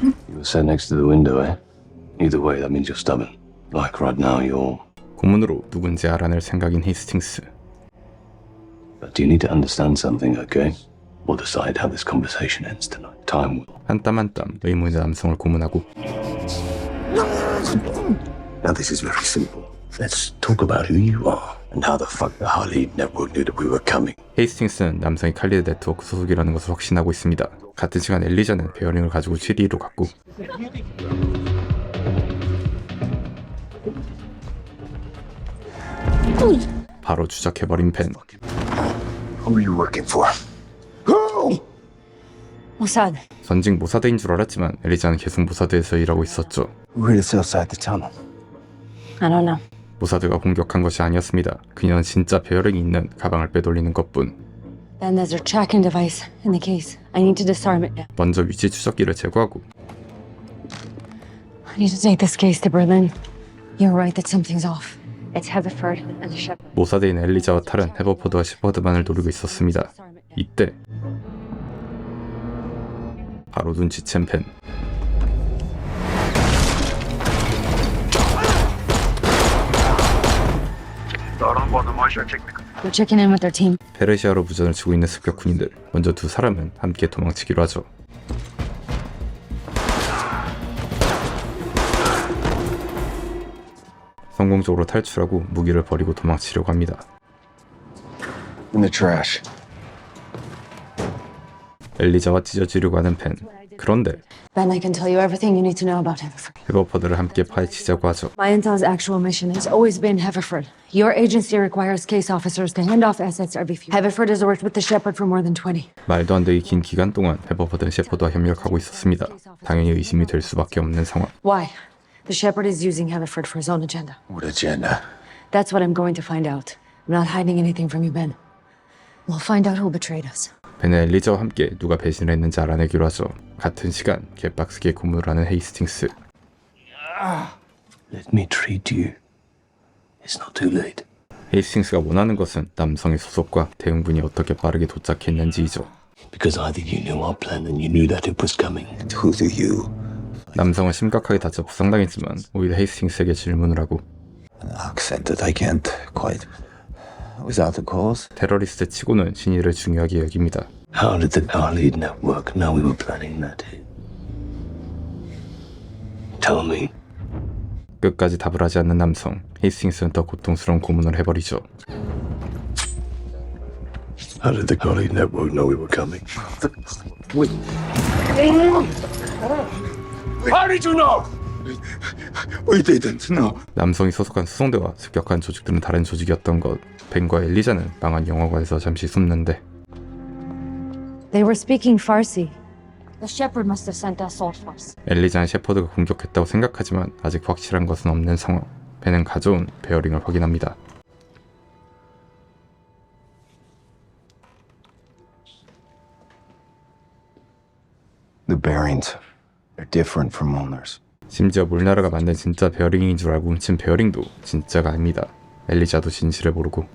You were sat next to the window, eh? Either way, that means you're stubborn. Like right now, you're... 고문으로 누군지 알아낼 생각인 헤이스팅스. But you need to understand something, okay? We'll decide how this conversation ends tonight. Time will. 한 땀 한 땀 의문의 남성을 고문하고 Now this is very simple. Let's talk about who you are and how the fuck the Harley network knew that we were coming. 헤이스팅스는 남성이 칼리드 네트워크 소속이라는 것을 확신하고 있습니다. 같은 시간 엘리자는 베어링을 가지고 취리로 갔고 바로 추적해버린 펜. Who are you working for? Mossad. 전직 모사드인 줄 알았지만 엘리자는 계속 모사드에서 일하고 있었죠. Where is outside the tunnel? I don't know. 모사드가 공격한 것이 아니었습니다. 그녀는 진짜 베어링이 있는 가방을 빼돌리는 것뿐. Then there's a tracking device in the case. I need to disarm it now. 먼저 위치 추적기를 제거하고 I need to take this case to Berlin. You're right that something's off. It's Heatherford and the Shepherd. 모사드인 엘리자와 탈은 해버포드와 셰퍼드만을 노리고 있었습니다. 이때 바로 눈치챈 펜. We're checking in with their team. 페르시아로 무전을 치고 있는 습격 군인들. 먼저 두 사람은 함께 도망치기로 하죠. 성공적으로 탈출하고 무기를 버리고 도망치려고 합니다. In the trash. 엘리자와 찢어지려고 하는 펜. 그런데 Ben, I can tell you everything you need to know about Heatherford. 해버퍼드를 함께 파헤치자고 하죠. My intel's actual mission has always been Heatherford. Your agency requires case officers to hand off assets every few. Heatherford has worked with the Shepherd for more than 20. 말도 안 되게 긴 기간 동안 해버퍼드는 셰퍼드와 협력하고 있었습니다. 당연히 의심이 될 수밖에 없는 상황. Why? The Shepherd is using Heatherford for his own agenda. What agenda? That's what I'm going to find out. I'm not hiding anything from you, Ben. We'll find out who betrayed us. 벤은 엘리자와 함께 누가 배신을 했는지 알아내기로 하죠. 같은 시간 개빡세게 고문을 하는 헤이스팅스. Let me treat you. It's not too late. 헤이스팅스가 원하는 것은 남성의 소속과 대응군이 어떻게 빠르게 도착했는지이죠. Because either you knew our plan and you knew that it was coming. And who do you? 남성은 심각하게 다쳐 부상당했지만 오히려 헤이스팅스에게 질문을 하고 An accent that I can't quite without a cause. 테러리스트 치고는 신의를 중요하게 여깁니다. How did the Khalid network know we were planning that? Tell me. 끝까지 답을 하지 않는 남성, 헤이스팅스는 더 고통스러운 고문을 해버리죠. How did the Khalid network know we were coming? How did you know? We didn't know. 남성이 소속한 수송대와 습격한 조직들은 다른 조직이었던 것. 벤과 엘리자는 망한 영화관에서 잠시 숨는데 They were speaking Farsi. The shepherd must have sent assault force. 엘리자는 셰퍼드가 공격했다고 생각하지만 아직 확실한 것은 없는 상황. 벤은 가져온 베어링을 확인합니다. The bearings, they're different from Molnar's. 심지어 몰나르가 만든 진짜 베어링인 줄 알고 훔친 베어링도 진짜가 아닙니다. 엘리자도 진실을 모르고.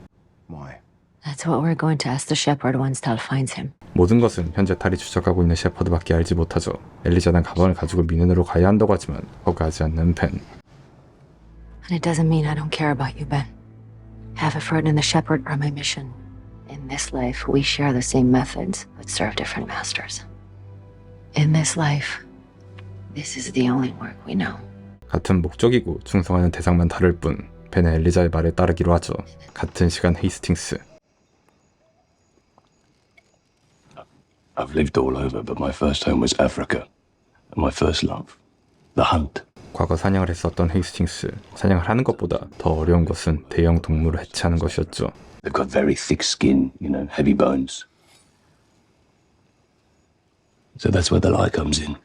That's what we're going to ask the shepherd once Tal finds him. 모든 것은 현재 탈이 추적하고 있는 셰퍼드밖에 알지 못하죠. 엘리자는 가방을 가지고 미넨으로 가야 한다고 하지만 허가하지 않는 벤. And it doesn't mean I don't care about you, Ben. Haverford and the shepherd are my mission. In this life, we share the same methods, but serve different masters. In this life, this is the only work we know. 같은 목적이고 충성하는 대상만 다를 뿐 벤은 엘리자의 말에 따르기로 하죠. 같은 시간 헤이스팅스. I've lived all over, but my first home was Africa. And my first love, the hunt. 과거 사냥을 했었던 헤이스팅스. 사냥을 하는 것보다 더 어려운 것은 대형 동물을 해치하는 것이었죠. They've got very thick skin, you know, heavy bones. So that's where the lie comes in.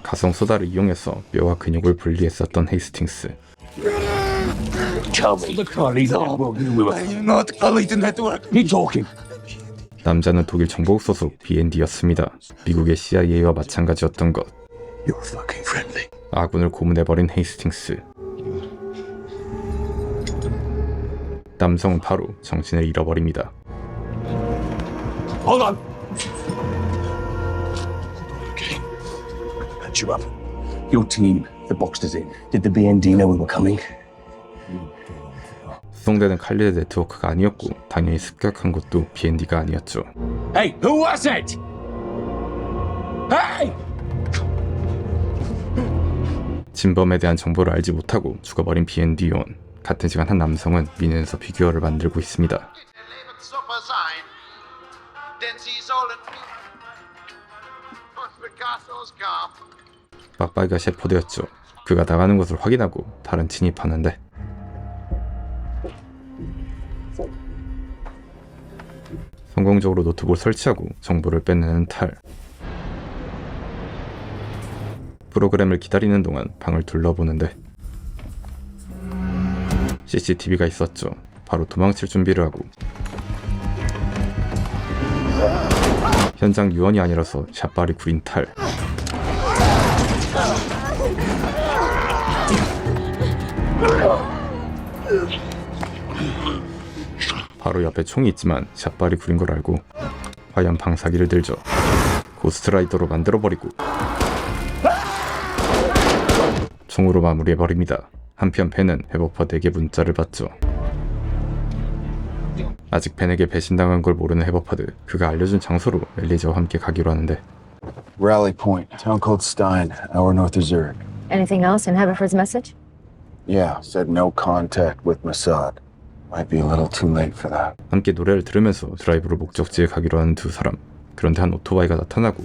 가성 소다를 이용해서 뼈와 근육을 분리했었던 헤이스팅스. Tell me. The Khalid network knew we were. You're not Khalid network. Keep talking. 남자는 독일 정보국 소속 BND였습니다. 미국의 CIA와 마찬가지였던 것. You're fucking friendly. 아군을 고문해버린 헤이스팅스. 남성은 바로 정신을 잃어버립니다. Hold on. Patch you up. Your team, the boxed us in. Did the BND know we were coming? 수송대는 칼리드 네트워크가 아니었고 당연히 습격한 것도 BND가 아니었죠. Hey, who was it? Hey! 진범에 대한 정보를 알지 못하고 죽어버린 BND 요원. 같은 시간 한 남성은 미넨에서 피규어를 만들고 있습니다. 빡빡이가 셰퍼드였죠. 그가 나가는 것을 확인하고 다른 진입하는데 성공적으로 노트북을 설치하고 정보를 빼내는 탈. 프로그램을 기다리는 동안 방을 둘러보는데 CCTV가 있었죠. 바로 도망칠 준비를 하고 현장 유언이 아니라서 샷발이 구린 탈. 바로 옆에 총이 있지만 샷발이 구린 걸 알고 과연 방사기를 들죠. 고스트라이더로 만들어버리고 총으로 마무리해버립니다. 한편 벤은 해버퍼 4개 문자를 받죠. 아직 벤에게 배신당한 걸 모르는 해버퍼드. 그가 알려준 장소로 엘리자와 함께 가기로 하는데 Rally Point, town called Stein, hour north of Zurich. Anything else in Haverford's message? Yeah, said no contact with Mossad. Might be a little too late for that. 함께 노래를 들으면서 드라이브로 목적지에 가기로 하는 두 사람. 그런데 한 오토바이가 나타나고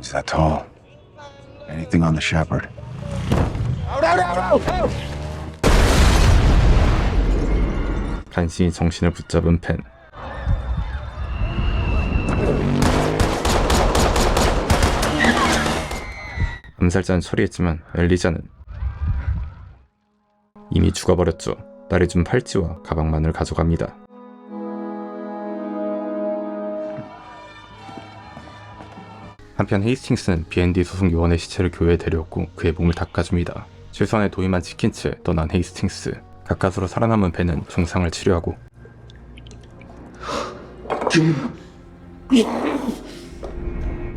Is that tall? Anything on the shepherd? 간신히 정신을 붙잡은 펜. 암살자는 처리했지만 엘리자는 이미 죽어버렸죠. 딸이 준 팔찌와 가방만을 가져갑니다. 한편 헤이스팅스는 BND 소속 요원의 시체를 교회에 데려왔고 그의 몸을 닦아줍니다. 최소한의 도의만 지킨 채 떠난 헤이스팅스. 가까스로 살아남은 벤은 중상을 치료하고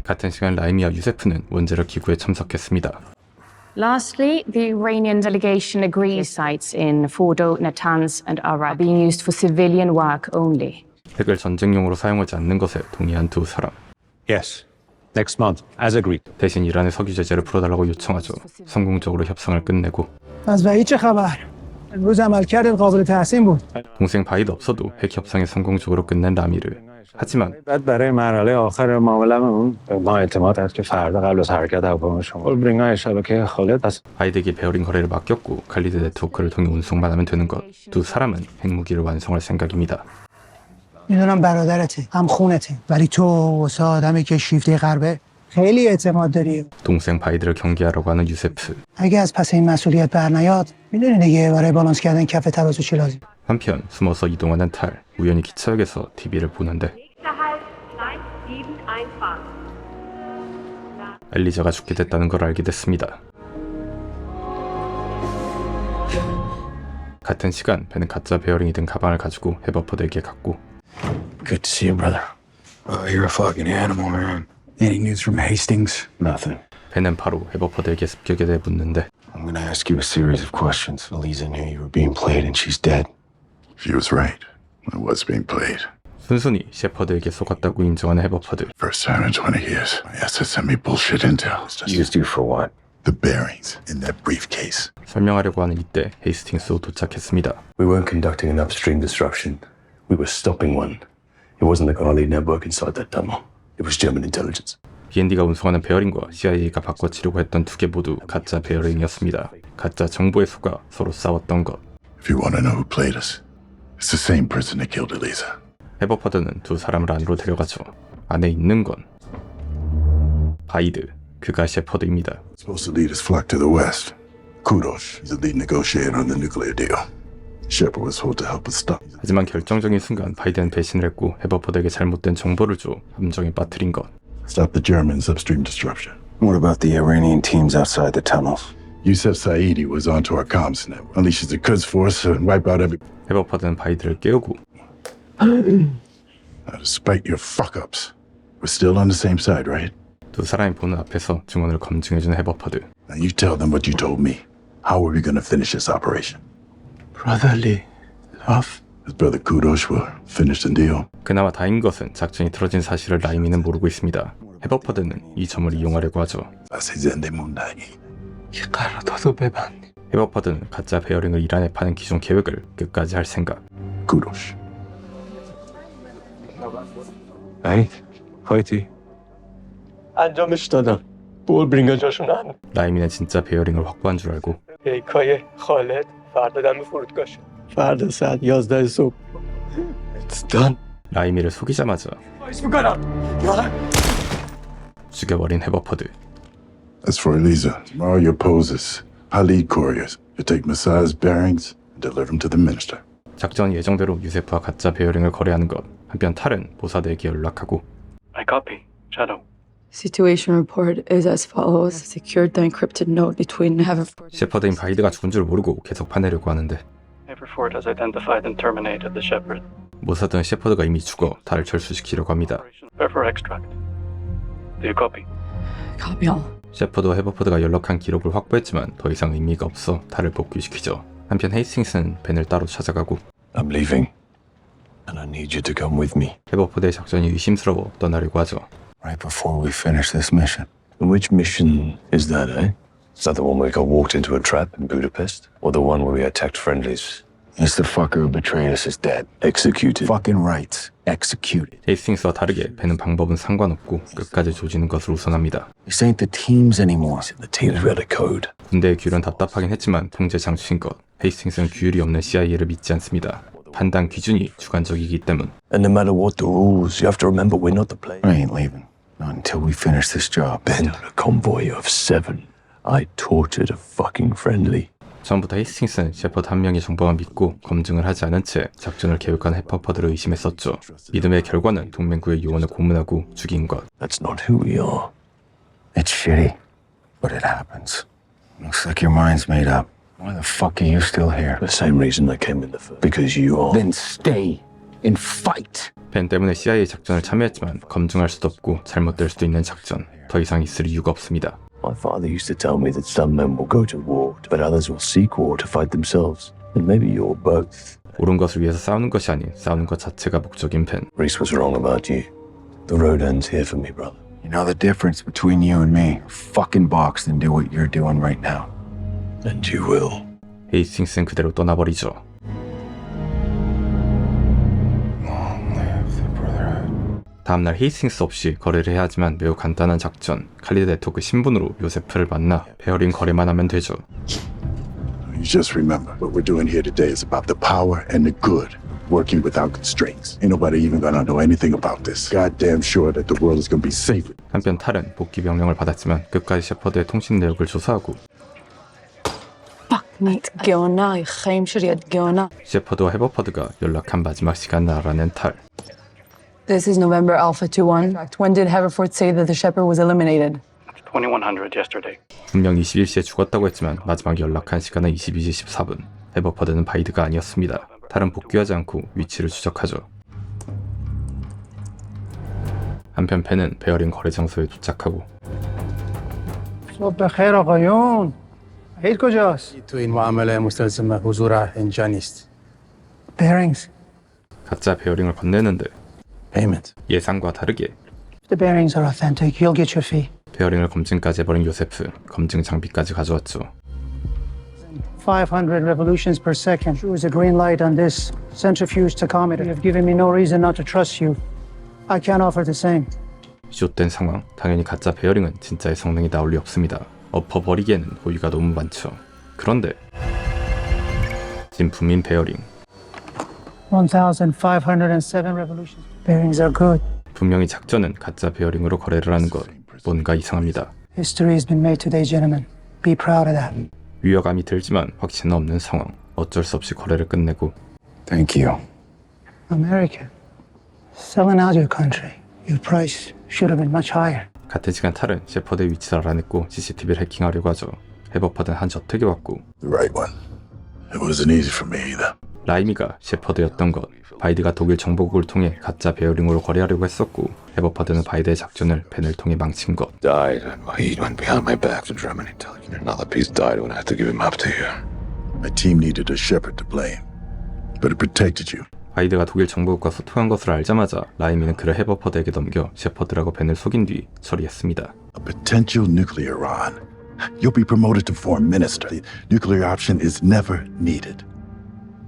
같은 시간 라이미와 유세프는 원자력 기구에 참석했습니다. Lastly, the Iranian delegation agrees sites in Fordo, Natanz, and Arak are being used for civilian work only. 핵을 전쟁용으로 사용하지 않는 것에 동의한 두 사람. Yes. Next month, as agreed. 대신 이란의 석유 제재를 풀어달라고 요청하죠. 성공적으로 협상을 끝내고 از وحید چه خبر؟ امروز عملکردت قابل تحسین بود. 동생 바이드 없어도 핵 협상이 성공적으로 끝낸 라미르. 하지만 بعد برای مرحله آخر معاملمون ما اعتماد هست که فردا قبل از حرکت هواپیما شما برینگای شبکه خالد است. 바이드에게 베어링 거래를 맡겼고 칼리드 네트워크를 통해 운송만 하면 되는 것. 두 사람은 핵무기를 완성할 생각입니다. میدونم برادرته هم خونته ولی تو واسه آدمی که شیفته غربه خیلی اعتماد داری. 동생 바이드를 경계하려고 하는 유세프. اگه از پس این مسئولیت برنیاد میدونی دیگه برای بالانس کردن کف ترازو چی لازم. 한편 숨어서 이동하는 탈. 우연히 기차역에서 TV를 보는데 엘리자가 죽게 됐다는 걸 알게 됐습니다. 같은 시간 벤은 가짜 베어링이 든 가방을 가지고 헤버퍼드에게 갔고 Good to see you, brother. Oh, you're a fucking animal, man. Any news from Hastings? Nothing. 벤은 바로 헤버퍼드에게 습격에 대해 묻는데 I'm gonna ask you a series of questions. Eliza knew you were being played and she's dead. She was right. I was being played. 순순히 셰퍼드에게 속았다고 인정하는 헤버퍼드. First time in 20 years. My SS sent me bullshit intel. Used you for what? The bearings in that briefcase. 설명하려고 하는 이때 헤이스팅스도 도착했습니다. We weren't conducting an upstream disruption. We were stopping one. It wasn't the Garli network inside that tunnel. It was German intelligence. BND가 운송하는 베어링과 CIA가 바꿔치려고 했던 두 개 모두 가짜 베어링이었습니다. 가짜 정보에 속아 서로 싸웠던 것. If you want to know who played us, it's the same person that killed Eliza. 헤버퍼드는 두 사람을 안으로 데려가죠. 안에 있는 건 바이드, 그가 셰퍼드입니다. Supposed to lead his flock to the west. Kudos, he's the lead negotiator on the nuclear deal. Shepard was told to help us stop. 하지만 결정적인 순간 바이드는 배신을 했고 헤버퍼드에게 잘못된 정보를 줘 함정에 빠뜨린 것. Stop the Germans' upstream disruption. What about the Iranian teams outside the tunnels? Yusef Saidi was onto our comms network. Unleashes the Quds force and wipe out every... 헤버퍼드는 바이드를 깨우고 Now, despite your fuck-ups, we're still on the same side, right? 두 사람이 보는 앞에서 증언을 검증해주는 헤버퍼드. Now you tell them what you told me. How are we going to finish this operation? Brotherly love. His brother Kudos will finish the deal. 그나마 다행인 것은 작전이 틀어진 사실을 라이미는 모르고 있습니다. 헤버퍼드는 이 점을 이용하려고 하죠. 헤버퍼드는 가짜 베어링을 이란에 파는 기존 계획을 끝까지 할 생각. Kudos. Hey, Hoity. انجامش دادم. بول برینگا جاشون هم. 라이미는 진짜 베어링을 확보한 줄 알고 پیکای خالد فردا دم فرودگاهش. فردا ساعت 11 صبح. It's done. 라이미를 속이자마자 خواهش میکنم. 죽여버린 헤버퍼드. As for Eliza, tomorrow your poses. I'll lead couriers. You take Messiah's bearings and deliver them to the minister. 작전 예정대로 유세프와 가짜 베어링을 거래하는 것. 한편 탈은 모사드에게 연락하고 I copy. Shadow. Situation report is as follows. Secured the encrypted note between Haverford. 셰퍼드인 바이드가 죽은 줄 모르고 계속 파내려고 하는데 Haverford has identified and terminated the Shepherd. 모사드는 셰퍼드가 이미 죽어 탈을 철수시키려고 합니다. Prepare for extract. Do you copy? Copy all. 셰퍼드와 헤버퍼드가 연락한 기록을 확보했지만 더 이상 의미가 없어 탈을 복귀시키죠. 한편 헤이스팅스는 벤을 따로 찾아가고 I'm leaving. And I need you to come with me. 헤버퍼드의 작전이 의심스러워 떠나려고 하죠. Right before we finish this mission. And which mission is that, eh? Is that the one where we got walked into a trap in Budapest? Or the one where we attacked friendlies? It's the fucker who betrayed us is dead. Executed. Fucking right. Executed. 헤이스팅스와 다르게 벤은 방법은 상관없고 끝까지 조지는 것을 우선합니다. This ain't the teams anymore. The teams read a code. 군대의 규율은 답답하긴 했지만 통제 장치인 것. 헤이스팅스는 규율이 없는 CIA를 믿지 않습니다. 판단 기준이 주관적이기 때문. And no matter what the rules, you have to remember we're not the players. I ain't leaving. Not until we finish this job. Ben, a convoy of 7. I tortured a fucking friendly. 처음부터 헤이스팅스는 셰퍼드 한 명의 정보만 믿고 검증을 하지 않은 채 작전을 계획한 헤버퍼드를 의심했었죠. 믿음의 결과는 동맹국의 요원을 고문하고 죽인 것. That's not who we are. It's shitty, but it happens. Looks like your mind's made up. Why the fuck are you still here? The same reason I came in the first. Because you are. Then stay and fight. 벤 때문에 CIA 작전을 참여했지만 검증할 수도 없고 잘못될 수도 있는 작전. 더 이상 있을 이유가 없습니다. My father used to tell me that some men will go to war, but others will seek war to fight themselves. And maybe you're both. 옳은 것을 위해서 싸우는 것이 아닌 싸우는 것 자체가 목적인 벤. Reese was wrong about you. The road ends here for me, brother. You know the difference between you and me? Fucking box and do what you're doing right now. And you will. 헤이스팅스는 그대로 떠나버리죠. 다음날 헤이스팅스 없이 거래를 해야 하지만 매우 간단한 작전. 칼리드 네트워크 신분으로 요세프를 만나 베어링 거래만 하면 되죠. You just remember, what we're doing here today is about the power and the good, working without constraints. Ain't nobody even gonna know anything about this. Goddamn sure that the world is gonna be safer. 한편 탈은 복귀 명령을 받았지만 끝까지 셰퍼드의 통신 내역을 조사하고 גאונה, היא חיים שלי, את גאונה. 셰퍼드와 헤버퍼드가 연락한 마지막 시간을 알아낸 탈. This is November Alpha 21. When did Haverford say that the Shepherd was eliminated? 2100 yesterday. 분명 21시에 죽었다고 했지만 마지막 연락한 시간은 22시 14분. 헤버퍼드는 바이드가 아니었습니다. 탈은 복귀하지 않고 위치를 추적하죠. 한편 벤은 베어링 거래 장소에 도착하고 صبح بخیر آقایون. عید کجاست؟ تو این معامله مستلزم حضور اینجا نیست. Bearings. 가짜 베어링을 건네는데 Payment. 예상과 다르게 If the bearings are authentic, you'll get your fee. 베어링을 검증까지 해버린 요세프. 검증 장비까지 가져왔죠. 500 revolutions per second. Choose a green light on this centrifuge tachometer. You've given me no reason not to trust you. I can't offer the same. 숏된 상황. 당연히 가짜 베어링은 진짜의 성능이 나올 리 없습니다. 엎어버리기에는 호의가 너무 많죠. 그런데 진품인 베어링. 1,507 revolutions. Bearings are good. 분명히 작전은 가짜 베어링으로 거래를 하는 것. 뭔가 이상합니다. History has been made today, gentlemen. Be proud of that. 위화감이 들지만 확신은 없는 상황. 어쩔 수 없이 거래를 끝내고 Thank you. America. Selling out your country. Your price should have been much higher. 같은 시간 탈은 셰퍼드의 위치를 알아냈고 CCTV를 해킹하려고 하죠. 헤버퍼드는 한 저택에 왔고 The right one. It wasn't easy for me either. 라이미가 셰퍼드였던 것. 바이드가 독일 정보국을 통해 가짜 베어링으로 거래하려고 했었고 헤버퍼드는 바이드의 작전을 벤을 통해 망친 것. Died. He went behind my back to Germany, telling me another piece died when I had to give him up to you. My team needed a shepherd to blame, but it protected you. 바이드가 독일 정보국과 소통한 것을 알자마자 라이미는 그를 헤버퍼드에게 넘겨 셰퍼드라고 벤을 속인 뒤 처리했습니다. A potential nuclear Iran. You'll be promoted to foreign minister. The nuclear option is never needed.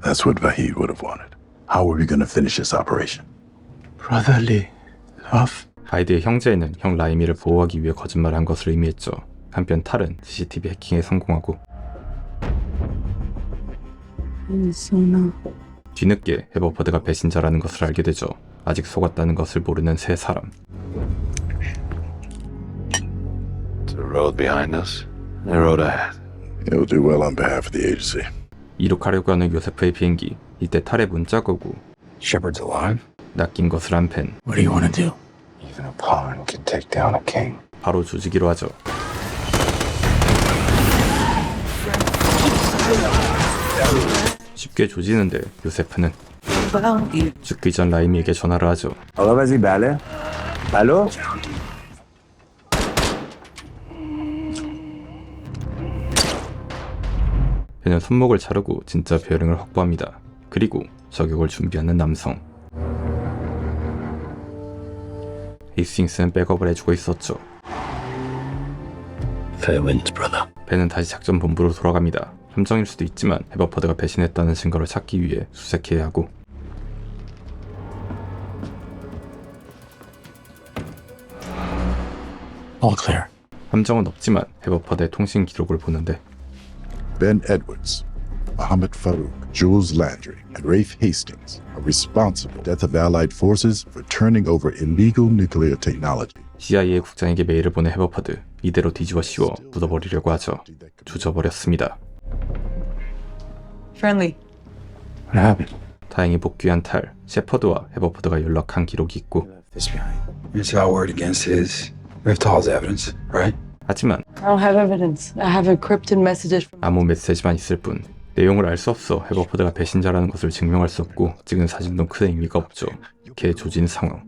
That's what Vahid would have wanted. How are we going to finish this operation? Brotherly love. 바이드의 형제에는 형 라이미를 보호하기 위해 거짓말을 한 것을 의미했죠. 한편 탈은 CCTV 해킹에 성공하고 뒤늦게 헤버퍼드가 배신자라는 것을 알게 되죠. 아직 속았다는 것을 모르는 세 사람. The road behind us, the road ahead. You'll do well on behalf of the agency. 이륙하려고 하는 요세프의 비행기. 이때 탈의 문자가 오고 Shepard's alive? 낚인 것을 한 펜. What do you want to do? Even a pawn could take down a king. 바로 조지기로 하죠. 쉽게 조지는데 요세프는 죽기 전 라이미에게 전화를 하죠. آقا وزیر بله؟ الو؟ 벤은 손목을 자르고 진짜 베어링을 확보합니다. 그리고 저격을 준비하는 남성. 헤이스팅스는 백업을 해주고 있었죠. Fair winds, brother. 벤은 다시 작전 본부로 돌아갑니다. 함정일 수도 있지만 헤버퍼드가 배신했다는 증거를 찾기 위해 수색해야 하고 All clear. 함정은 없지만 헤버퍼드의 통신 기록을 보는데 Ben Edwards, Mohammed Farouk, Jules Landry, and Rafe Hastings are responsible for the death of Allied forces for turning over illegal nuclear technology. CIA 국장에게 메일을 보낸 헤버퍼드. 이대로 뒤집어 씌워 묻어버리려고 하죠. 조져버렸습니다. Friendly. What happened? 다행히 복귀한 탈, 셰퍼드와 헤버퍼드가 연락한 기록이 있고 This behind. It's our word against his. We have Tal's evidence, right? 하지만 I don't have evidence. I have encrypted messages from. 아무 메시지만 있을 뿐 내용을 알 수 없어 해버포드가 배신자라는 것을 증명할 수 없고 찍은 사진도 큰 의미가 없죠. 개조진 상황.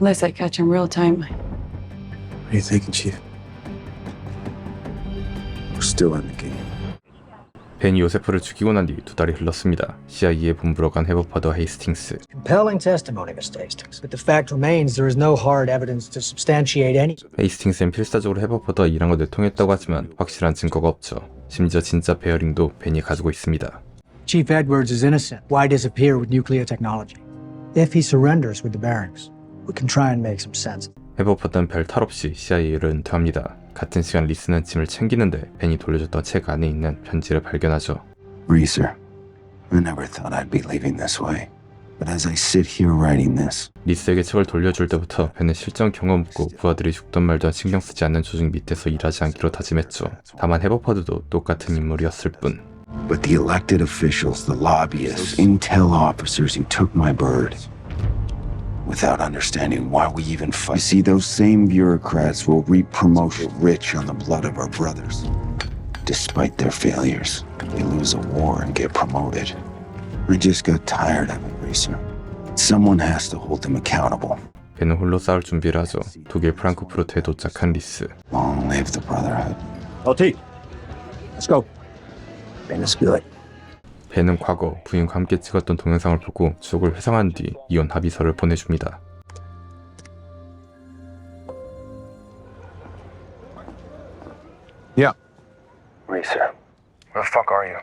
Unless I catch him real time. What are you thinking, Chief? We're still in the game. 벤이 요세프를 죽이고 난 뒤 2달이 흘렀습니다. CIA에 본부로 간 해버포드와 헤이스팅스. Compelling testimony, Mr. Hastings. But the fact remains there is no hard evidence to substantiate any. 헤이스팅스는 필사적으로 해버포드와 일한 걸 내통했다고 하지만 확실한 증거가 없죠. 심지어 진짜 베어링도 벤이 가지고 있습니다. Chief Edwards is innocent. Why disappear with nuclear technology? If he surrenders with the bearings, we can try and make some sense. 해버포드는 별 탈 없이 CIA를 은퇴합니다. 같은 시간 리스는 짐을 챙기는데 벤이 돌려줬던 책 안에 있는 편지를 발견하죠. Reeser, I never thought I'd be leaving this way. But as I sit here writing this, 리스에게 책을 돌려줄 때부터 벤은 실전 경험 없고 부하들이 죽던 말던 신경 쓰지 않는 조직 밑에서 일하지 않기로 다짐했죠. 다만 해버포드도 똑같은 인물이었을 뿐. but the elected officials, the lobbyists, intel officers who took my bird, without understanding why we even fight. You see, those same bureaucrats will reap promotion rich on the blood of our brothers. Despite their failures, they lose a war and get promoted. I just got tired of it, Reeser. Someone has to hold them accountable. 벤은 홀로 싸울 준비를 하죠. 독일 프랑크푸르트에 도착한 리스. Long live the Brotherhood. LT, let's go. Ben is good. 벤은 과거 부인과 함께 찍었던 동영상을 보고 추억을 회상한 뒤 이혼 합의서를 보내줍니다. Yeah. Reeser, Where the fuck are you?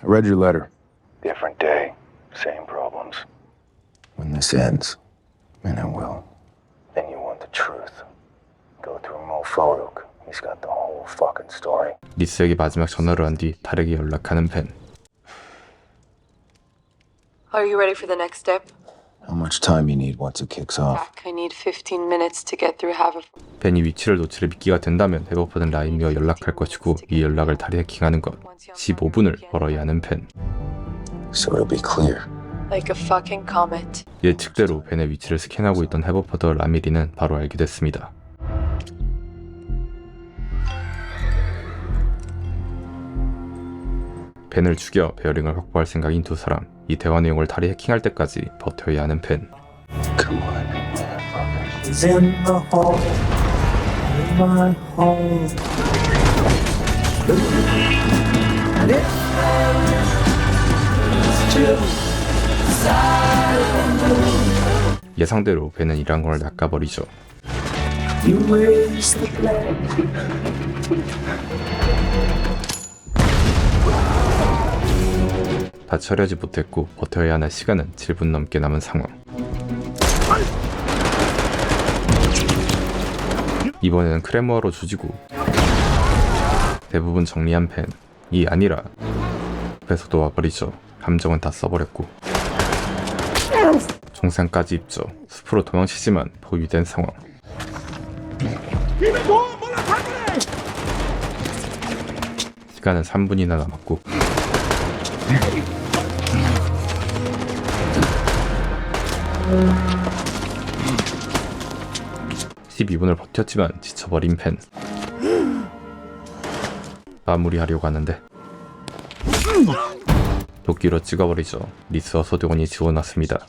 I read your letter. Different day, same problems. When this ends, and it will, then you want the truth. Go through Mo Farooq. He's got the whole fucking story. 리스에게 마지막 전화를 한 뒤 탈에게 연락하는 벤. Are you ready for the next step? How much time you need once it kicks off? I need 15 minutes to get through Haverford. 벤이 위치를 노출해 믿기가 된다면 해버포드는 라임리와 연락할 것이고 이 연락을 탈이 해킹하는 것. 15분을 벌어야 하는 벤. So it'll be clear. Like a fucking comet. 예측대로 벤의 위치를 스캔하고 있던 해버포드와 라미리는 바로 알게 됐습니다. 벤을 죽여 베어링을 확보할 생각인 두 사람. 이 대화 내용을 탈이 해킹할 때까지 버텨야 하는 벤. He's in the hole. In my hole. 예상대로 벤은 이란공을 낚아버리죠. 다 처리하지 못했고 버텨야 하는 시간은 7분 넘게 남은 상황. 이번에는 크레모어로 조지고 대부분 정리한 벤이 아니라 앞에서도 와버리죠. 감정은 다 써버렸고 총상까지 입죠. 숲으로 도망치지만 포위된 상황. 시간은 3분이나 남았고 12분을 버텼지만 지쳐버린 펜. 마무리하려고 하는데 도끼로 찍어버리죠. 리스와 소대원이 지워놨습니다.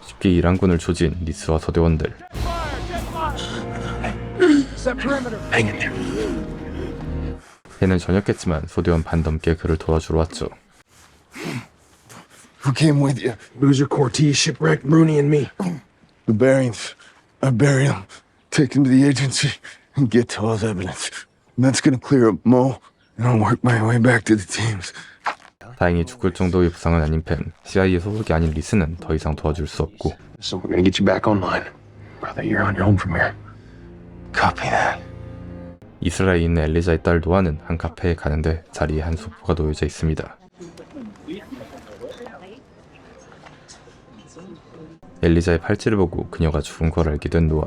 쉽게 이란군을 조진 리스와 소대원들. 펜은 전역했지만 소대원 반 넘게 그를 도와주러 왔죠. Who came with you? Boozer Cortez, shipwrecked Rooney and me. The bearings. I bury them, take them to the agency, and get Tall's evidence. And that's gonna clear up Mo, and I'll work my way back to the teams. 다행히 죽을 정도의 부상은 아닌 펜. CIA 소속이 아닌 리스는 더 이상 도와줄 수 없고. So we're gonna get you back online. Brother, you're on your own from here. Copy that. 이스라엘에 있는 엘리자의 딸 노아는 한 카페에 가는데 자리에 한 소포가 놓여져 있습니다. 엘리자의 팔찌를 보고 그녀가 죽은 걸 알게 된 노아.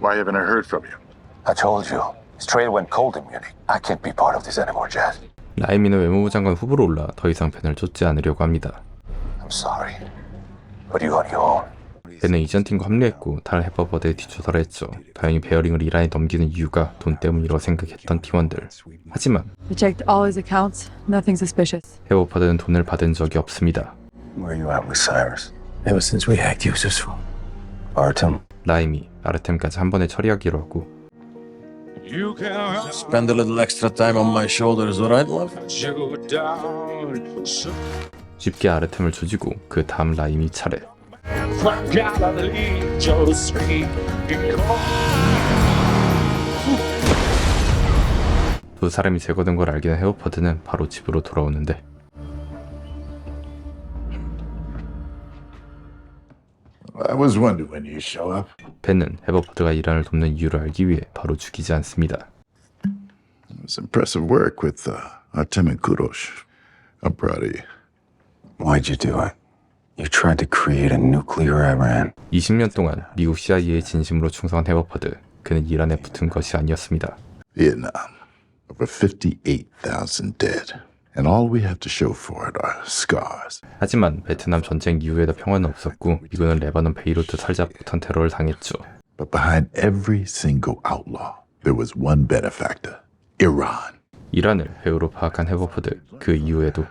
Why haven't I heard from you? I told you. His trade went cold in Munich. I can't be part of this anymore, Jazz. 라이미는 외무부 장관 후보로 올라 더 이상 벤을 쫓지 않으려고 합니다. I'm sorry, but you're on your own. 벤은 이전 팀과 합류했고 다른 해버버드에 뒷조사를 했죠. 다행히 베어링을 이란에 넘기는 이유가 돈 때문이라고 생각했던 팀원들. 하지만 We checked all his accounts. Nothing suspicious. 해버버드는 돈을 받은 적이 없습니다. Where are you at with Cyrus? Ever since we hacked Yusuf. Artem? 라임이 아르템까지 한 번에 처리하기로 하고 Spend a little extra time on my shoulders, alright, love? 쉽게 아르템을 조지고 그 다음 라임이 차례. 두 사람이 제거된 걸 알게 된 헤버퍼드는 바로 집으로 돌아오는데 I was wondering when you show up. 벤은 헤버퍼드가 이란을 돕는 이유를 알기 위해 바로 죽이지 않습니다. It was impressive work with Artem and Kurosh. I'm proud of you. Why'd you do it? You tried to create a nuclear Iran. 20년 동안 미국 CIA의 진심으로 충성한 헤버퍼드. 그는 이란에 붙은 것이 아니었습니다. Vietnam. Over 58,000 dead. And all we have to show for it are scars. 하지만 베트남 전쟁 이후에도 평화는 없었고 미군은 레바논 베이루트 살잡부탄 테러를 당했죠. But behind every single outlaw, there was one benefactor. Iran. 이란을 회유로 파악한 헤버퍼드. 그 이후에도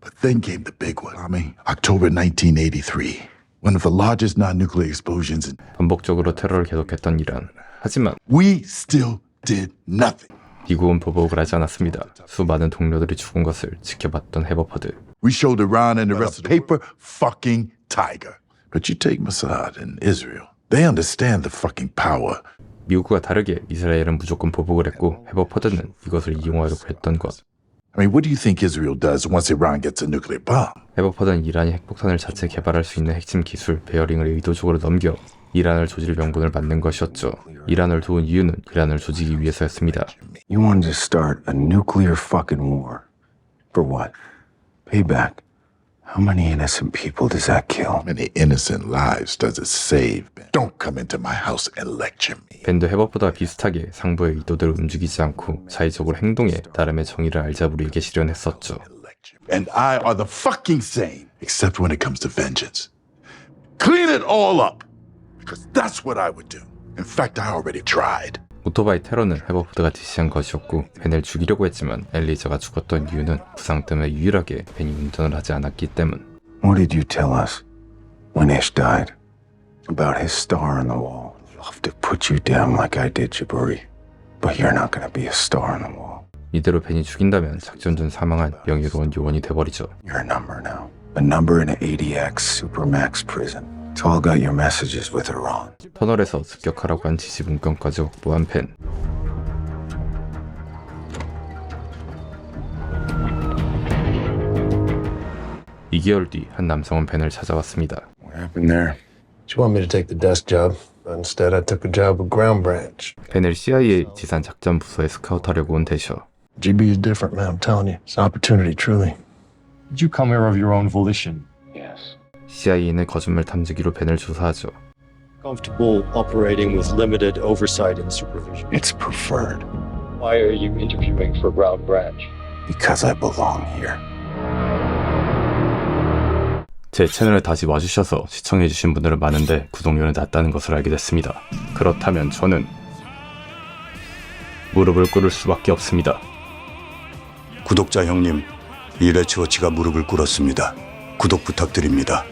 But then came the big one. I mean, October 1983. One of the largest non-nuclear explosions in... 반복적으로 테러를 계속했던 이란. 하지만 We still did nothing. 미국은 보복을 하지 않았습니다. 수많은 동료들이 죽은 것을 지켜봤던 헤버퍼드. We showed Iran and the rest of the paper fucking tiger. But you take Mossad and Israel. They understand the fucking power. 미국과 다르게 이스라엘은 무조건 보복을 했고 헤버퍼드는 이것을 이용하려고 했던 것. I mean, what do you think Israel does once Iran gets a nuclear bomb? 헤버퍼드는 이란이 핵폭탄을 자체 개발할 수 있는 핵심 기술 베어링을 의도적으로 넘겨 이란을 조질 명분을 만든 것이었죠. 이란을 도운 이유는 이란을 조지기 위해서였습니다. You wanted to start a nuclear fucking war. For what? Payback. How many innocent people does that kill? How many innocent lives does it save? Don't come into my house and lecture me. 벤도 헤버퍼드와 비슷하게 상부의 의도대로 움직이지 않고 자의적으로 행동해 나름의 정의를 알자부리에게 실현했었죠. And I are the fucking same, except when it comes to vengeance. Clean it all up, because that's what I would do. In fact, I already tried. 오토바이 테러는 헤버퍼드가 지시한 것이었고 벤을 죽이려고 했지만 엘리자가 죽었던 이유는 부상 때문에 유일하게 벤이 운전을 하지 않았기 때문. What did you tell us when Ish died? About his star on the wall. I'd love to put you down like I did Jaburi, but you're not gonna be a star on the wall. 이대로 벤이 죽인다면 작전 중 사망한 명예로운 요원이 돼버리죠. You're a number now. A number in an ADX Supermax prison. It's all got your messages with Iran. 터널에서 습격하라고 한 지시 문건까지 확보한 벤. (2 개월) 뒤 한 남성은 벤을 찾아왔습니다. What happened there? She wanted me to take the desk job, but instead I took a job with Ground Branch. 벤을 CIA 지산 작전 부서에 스카우트하려고 온 대셔. GB is different, man. I'm telling you, it's an opportunity, truly. Did you come here of your own volition? Yes. CIA는 거짓말 탐지기로 벤을 조사하죠. Comfortable operating with limited oversight and supervision. It's preferred. Why are you interviewing for Ground Branch? Because I belong here. 제 채널에 다시 와주셔서 시청해주신 분들은 많은데 구독료는 낮다는 것을 알게 됐습니다. 그렇다면 저는 무릎을 꿇을 수밖에 없습니다. 구독자 형님, 일레츠워치가 무릎을 꿇었습니다. 구독 부탁드립니다.